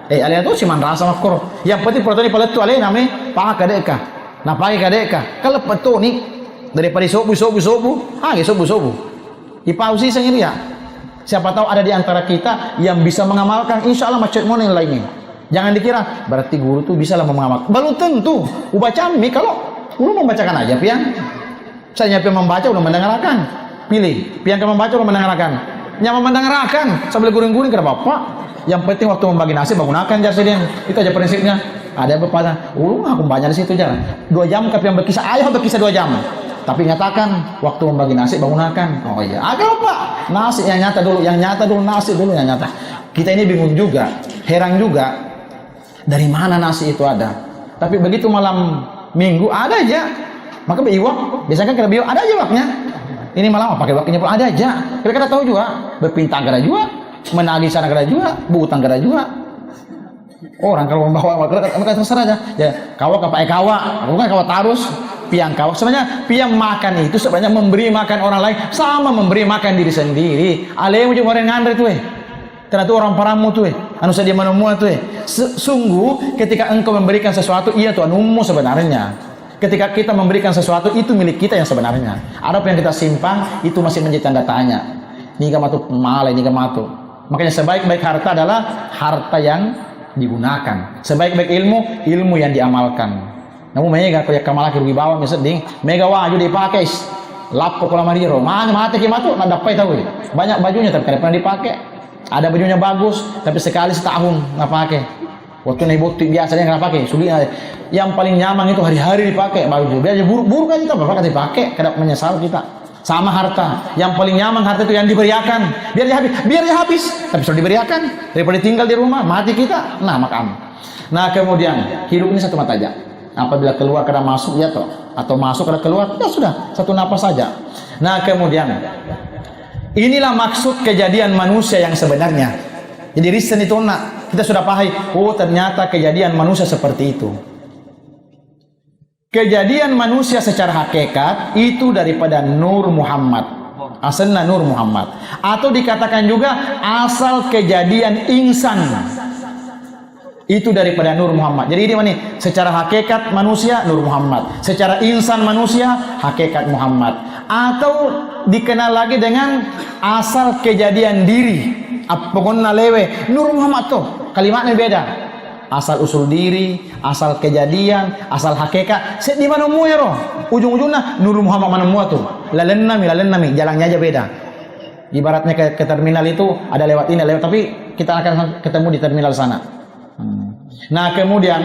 Alien itu siman rasa makro. Yang penting pertanyaan palet tu alien namanya pakai kadeka. Nah pakai kadeka. Kalau petu ni daripada sobu. Sobu. Dipausi sendiri ya. Siapa tahu ada di antara kita yang bisa mengamalkan. Insya Allah macet mana yang lainnya. Jangan dikira berarti guru tuh bisa lah mengamalkan. Belum tentu. Ubaca mi kalau guru membacakan aja pian. Saya pian membaca udah mendengarkan. Pilih, pian kamu membaca atau mendengarkan? Yang mendengarkan, sambil guring-guring ke bapak. Yang penting waktu membagi nasi bangunakan jar sedang. Itu aja prinsipnya. Ada yang berkata, aku banyak di situ jar. 2 jam tapi yang berkisah, ayah berkisah 2 jam. Tapi nyatakan waktu membagi nasi bangunakan. Oh iya, ada pak. Nasi yang nyata dulu, nasi dulu yang nyata. Kita ini bingung juga, heran juga. Dari mana nasi itu ada? Tapi begitu malam minggu ada aja. Maka beriwak, biasanya kan kena biwak, ada aja waknya. Ini malam pakai waknya pun ada aja. Kita tahu juga, berpintang gara juga, menagih sana gara juga, butang gara juga. Orang kalau membawa mereka terserah aja. Ya, kawak apa kawak, bukan kawak tarus, piang kawak. Sebenarnya piang makan itu sebenarnya memberi makan orang lain sama memberi makan diri sendiri. Alemu juga orang ngandre tuh. Karena itu orang paramu tuh. Anu saja menemu tuh. Sungguh ketika engkau memberikan sesuatu, iya tuh anumu sebenarnya. Ketika kita memberikan sesuatu, itu milik kita yang sebenarnya. Ada apa yang kita simpan, itu masih menjadi tanda tanya. Ini matu malai, ini matu. Makanya sebaik-baik harta adalah harta yang digunakan. Sebaik-baik ilmu, ilmu yang diamalkan. Namun mega kayak kamalaki rugi bawah misalnya, mega waju dipakai. Lapok kolam mariro, mana mati kimatu, nggak dapat tahu. Banyak bajunya tapi tidak pernah dipakai. Ada bajunya bagus, tapi sekali setahun nggak pakai. Waktu naik bukti biasanya nggak pakai, sulit. Yang paling nyaman itu hari-hari dipakai baju. Biar buruk-buruk aja kita bapak dipakai, kadang menyesal kita. Sama harta, yang paling nyaman harta itu yang diberiakan. Biar dia habis, tapi sudah diberiakan daripada tinggal di rumah mati kita. Nah makam. Nah kemudian hidup ini satu mata aja. Apabila keluar kada masuk ya toh, atau masuk kada keluar ya sudah satu napas saja. Nah kemudian inilah maksud kejadian manusia yang sebenarnya. Jadi reason itu kita sudah paham. Oh ternyata kejadian manusia seperti itu. Kejadian manusia secara hakikat itu daripada Nur Muhammad. Asalnya Nur Muhammad. Atau dikatakan juga asal kejadian insan. Itu daripada Nur Muhammad. Jadi ini mana? Secara hakikat manusia Nur Muhammad. Secara insan manusia hakikat Muhammad. Atau dikenal lagi dengan asal kejadian diri. Pokoknya lewe Nur Muhammad tuh kalimatnya beda. Asal usul diri, asal kejadian, asal hakikat. Di mana mu ya roh? Ujung-ujungnya Nur Muhammad mana mu tuh? Lalen nami, jalannya aja beda. Ibaratnya ke terminal itu ada lewat ini, lewat tapi kita akan ketemu di terminal sana. Nah kemudian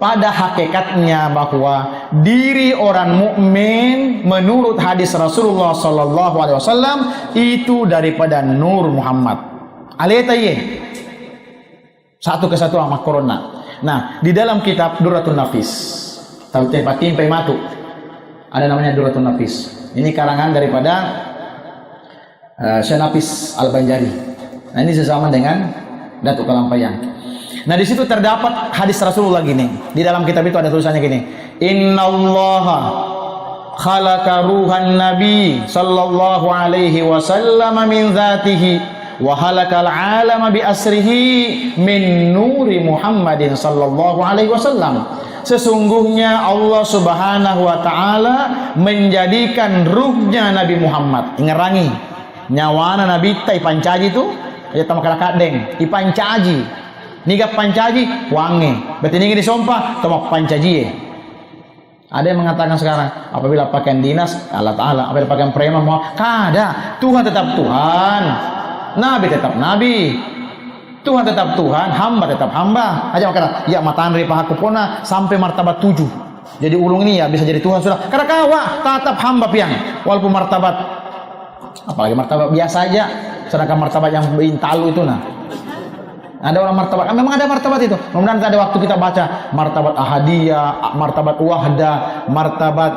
pada hakikatnya bahwa diri orang mukmin menurut hadis Rasulullah Sallallahu Alaihi Wasallam itu daripada Nur Muhammad. Aliyataye satu kesatu sama corona. Nah di dalam kitab Durratun Nafis, tahu tempat timpai matu, ada namanya Durratun Nafis. Ini karangan daripada Syekh Nafis Al-Banjari. Nah ini sesama dengan Datuk Kalampayang. Nah di situ terdapat hadis Rasulullah gini. Di dalam kitab itu ada tulisannya gini. Innallaha khalaqa ruhan nabi sallallahu alaihi wasallam min dzatihi wa halakal alama bi asrihi min nuri Muhammadin sallallahu alaihi wasallam. Sesungguhnya Allah Subhanahu wa taala menjadikan ruhnya Nabi Muhammad. Ngerangi nyawana Nabi tai pancaji itu ya tamakala kadeng ipancaji. Niga pancaji wangi. Berarti niga disompah tomak pancaji. Ada yang mengatakan sekarang apabila pakaian dinas Allah Ta'ala, apabila pakaian preman mau kada, Tuhan tetap Tuhan, Nabi tetap Nabi, Tuhan tetap Tuhan, hamba tetap hamba. Aja makanya ya mataan dari pahaku pona sampai martabat 7. Jadi ulung ini ya bisa jadi Tuhan sudah. Karena kawa tetap hamba piang walaupun martabat apalagi martabat biasa aja, sedangkan martabat yang intalu itu nah. Ada orang martabat, memang ada martabat itu. Kemudian ada waktu kita baca martabat ahadiyah, martabat wahda, martabat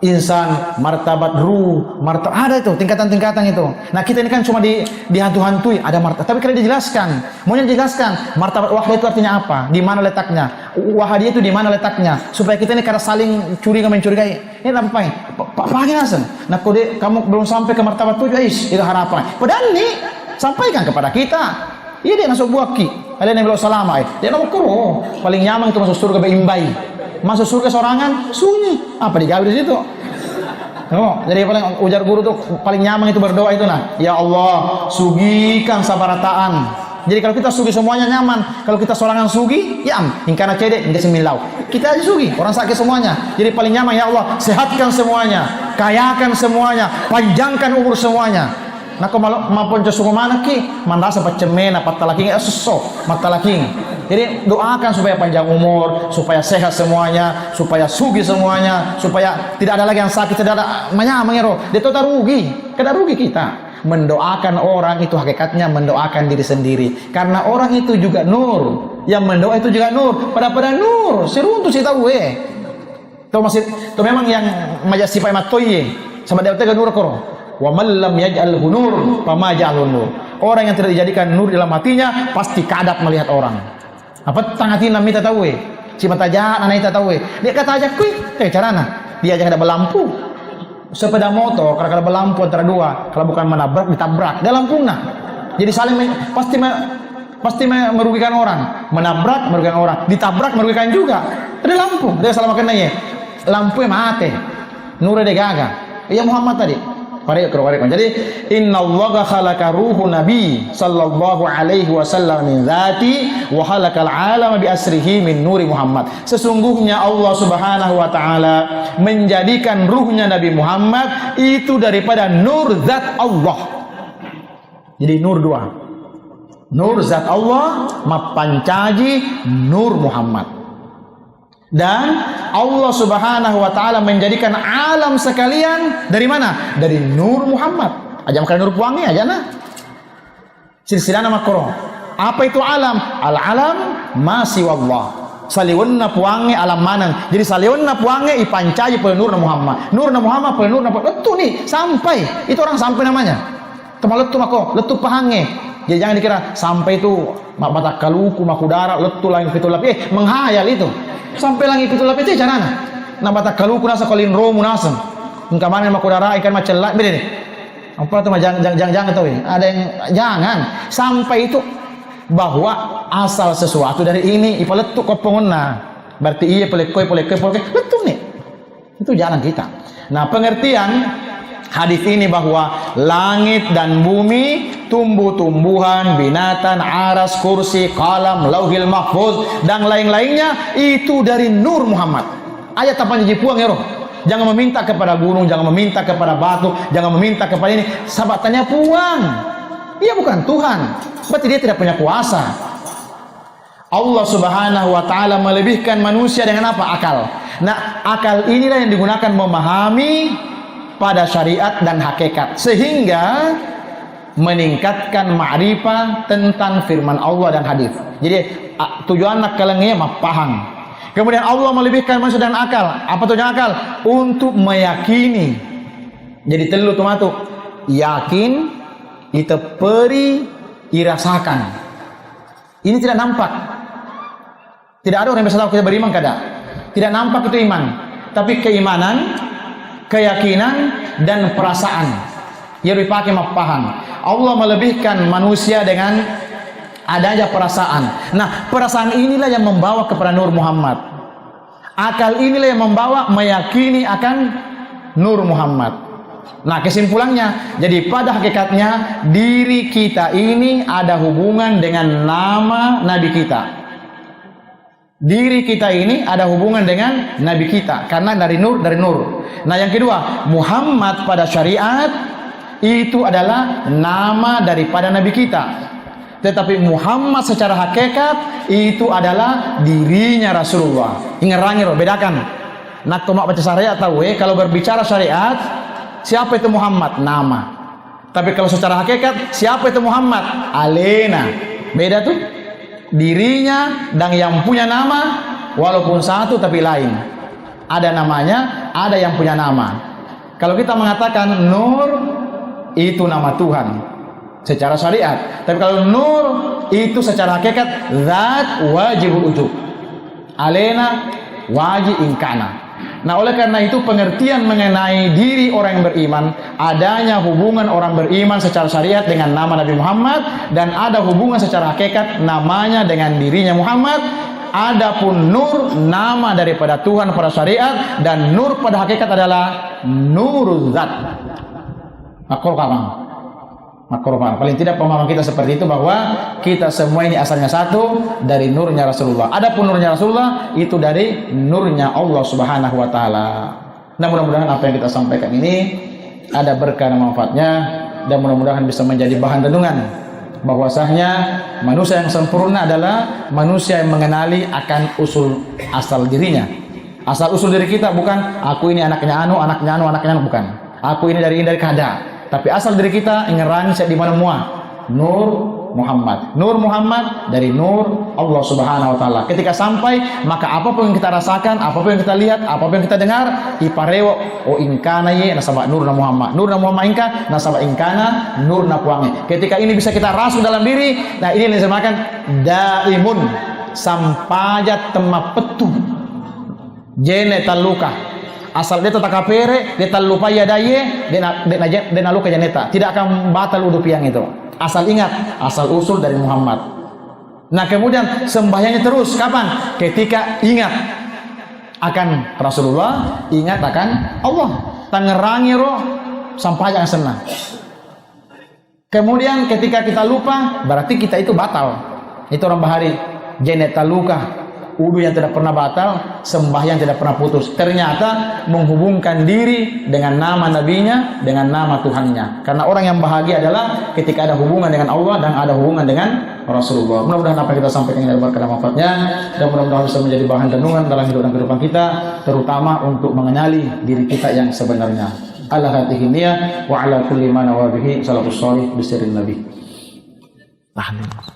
insan, martabat ruh, ada itu tingkatan-tingkatan itu. Nah kita ini kan cuma dihantu-hantui, ada martabat. Tapi kalau dijelaskan, maunya dijelaskan martabat wahda itu artinya apa, di mana letaknya, wahadiyah itu di mana letaknya, supaya kita ini karena saling curiga mencurigai. Ini apa ini? Pagi nasen. Nah kamu belum sampai ke martabat 7, itu harapan. Padahal ini sampaikan kepada kita. Iya dia masuk buaki. Ada yang bilang salama. Dia nak kuro. Paling nyaman itu masuk surga beimbai. Masuk surga sorangan sunyi. Apa digawe di situ? Oh, jadi paling ujar guru tuh paling nyaman itu berdoa itu nah. Ya Allah, sugikan sabarataan. Jadi kalau kita sugi semuanya nyaman. Kalau kita sorangan sugi, ya ingkana cedek, ingkana semilau. Kita aja sugi, orang sakit semuanya. Jadi paling nyaman ya Allah, sehatkan semuanya. kayakan semuanya, panjangkan umur semuanya. Nah kalau maupun cesungu mana ki, mandasa pacemena patalaking sesok matalaking. Jadi doakan supaya panjang umur, supaya sehat semuanya, supaya sugi semuanya, supaya tidak ada lagi yang sakit, tidak ada mengero. Dia tak rugi, kada rugi kita. Mendoakan orang itu hakikatnya mendoakan diri sendiri, karena orang itu juga nur, yang mendoa itu juga nur, pada nur seruntu sih tahu itu masih itu memang yang majasipai matoye sama dia tega nur koro wa man lam yaj'al nur fama ja'al nur. Orang yang tidak dijadikan nur dalam hatinya pasti kadap melihat orang. Apa tangati nami ta tahu si mata jahat anai ta tahu dia kata ajak kui carana dia ajak ada belampu sepeda motor kalau berlampu antara dua, kalau bukan menabrak ditabrak dalam punah. Jadi saling pasti merugikan orang, menabrak merugikan orang, ditabrak merugikan juga. Ada lampu, dia salah makan nanya lampu yang mati nur de gaga iya Muhammad tadi Warik. Jadi innallaha khalaqa ruhu nabi sallallahu alaihi wasallam min dzati wa khalaqal alama bi asrihi min nuri Muhammad. Sesungguhnya Allah Subhanahu wa taala menjadikan ruhnya Nabi Muhammad itu daripada nur zat Allah. Jadi nur dua. Nur zat Allah mapancaji nur Muhammad. Dan Allah Subhanahu wa taala menjadikan alam sekalian dari mana? Dari nur Muhammad. Aja makan nur puangi aja nah. Silsilah nama Qur'an. Apa itu alam? Al-alam masih wallah. Saliwanna puangi alam manang. Jadi saliwanna puangi ipancai penur Muhammad. Nur Muhammad penur itu nih sampai. Itu orang sampai namanya. Temalet tu mako, letu pahange. Jadi jangan dikira sampai itu mata kaluku makudara letu langit pitu lapi menghayal itu. Sampai langit pitu lapi itu carana. Nah mata kaluku nasa kolin romu nasem. Engkamane makudara ikan macelat beda nih. Apa tuh jangan tahu ini. Ada yang jangan sampai itu bahwa asal sesuatu dari ini ipaletu kopongna. Berarti iya pelekoi letu nih. Itu jalan kita. Nah pengertian hadis ini bahwa langit dan bumi, tumbuh-tumbuhan, binatang, aras, kursi, kalam, lauhil mahfuz dan lain-lainnya itu dari nur Muhammad. Ayat apa jadi puang ya roh. Jangan meminta kepada gunung, jangan meminta kepada batu, jangan meminta kepada ini. Sahabatannya puang. Dia bukan Tuhan. Berarti dia tidak punya kuasa. Allah Subhanahu wa taala melebihkan manusia dengan apa? Akal. Nah, akal inilah yang digunakan memahami pada syariat dan hakikat sehingga meningkatkan ma'rifah tentang firman Allah dan hadis. Jadi tujuan kalengnya paham. Kemudian Allah melebihkan manusia dan akal. Apa tujuan akal? Untuk meyakini. Jadi telu tumatu yakin itu peri irasakan. Ini tidak nampak. Tidak ada orang yang bisa tahu kita beriman kada. Tidak nampak itu iman, tapi keimanan, keyakinan dan perasaan yang dipakai paham. Allah melebihkan manusia dengan adanya perasaan. Nah, perasaan inilah yang membawa kepada nur Muhammad. Akal inilah yang membawa meyakini akan nur Muhammad. Nah, kesimpulannya, jadi pada hakikatnya diri kita ini ada hubungan dengan nama Nabi kita. Diri kita ini ada hubungan dengan Nabi kita karena dari nur. Nah yang kedua, Muhammad pada syariat itu adalah nama daripada Nabi kita. Tetapi Muhammad secara hakikat itu adalah dirinya Rasulullah. Ingat bedakan. Nak tomak baca syariat tahu kalau berbicara syariat siapa itu Muhammad? Nama. Tapi kalau secara hakikat siapa itu Muhammad? Alena. Beda tuh. Dirinya dan yang punya nama walaupun satu tapi lain. Ada namanya, ada yang punya nama. Kalau kita mengatakan nur itu nama Tuhan secara syariat, tapi kalau nur itu secara hakikat zat wajib wujud. Alena wajib ingkana. Nah oleh karena itu pengertian mengenai diri orang yang beriman, adanya hubungan orang beriman secara syariat dengan nama Nabi Muhammad, dan ada hubungan secara hakikat namanya dengan dirinya Muhammad. Adapun nur nama daripada Tuhan pada syariat, dan nur pada hakikat adalah nur zat. Makroban. Paling tidak pemahaman kita seperti itu, bahwa kita semua ini asalnya satu dari nurnya Rasulullah. Adapun nurnya Rasulullah itu dari nurnya Allah Subhanahu wa taala. Nah, mudah-mudahan apa yang kita sampaikan ini ada berkah dan manfaatnya, dan mudah-mudahan bisa menjadi bahan renungan bahwasanya manusia yang sempurna adalah manusia yang mengenali akan usul asal dirinya. Asal usul diri kita bukan aku ini anaknya anu, bukan. Aku ini dari kada. Tapi asal diri kita ngerani di mana mua. Nur Muhammad. Nur Muhammad dari nur Allah Subhanahu wa taala. Ketika sampai, maka apapun yang kita rasakan, apapun yang kita lihat, apapun yang kita dengar, iparewo o ingkana ye nasaba nur na Muhammad. Nur na Muhammad ingka nasaba ingkana nur na puange. Ketika ini bisa kita rasuh dalam diri, nah ini yang disamakan daimun sampajat temapetu. Jene taluka. Asal dia tetap kapere, dia talupa ya daye, dia naluka janeta. Tidak akan batal udup yang itu. Asal ingat, asal usul dari Muhammad. Nah, kemudian sembahyangnya terus kapan? Ketika ingat akan Rasulullah, ingat akan Allah. Tangerangi roh sampai yang senang. Kemudian ketika kita lupa, berarti kita itu batal. Itu orang bahari jeneta luka. Wudu yang tidak pernah batal, sembahyang tidak pernah putus. Ternyata menghubungkan diri dengan nama nabinya, dengan nama Tuhannya. Karena orang yang bahagia adalah ketika ada hubungan dengan Allah dan ada hubungan dengan Rasulullah. Mudah-mudahan apa yang kita sampaikan ini ada berkah dan manfaatnya, dan mudah-mudahan bisa menjadi bahan renungan dalam hidup dan kehidupan kita, terutama untuk mengenali diri kita yang sebenarnya. Ala hatihi niyah wa ala kulli ma nawabihi salatu sholih bisirin nabi. Tahan.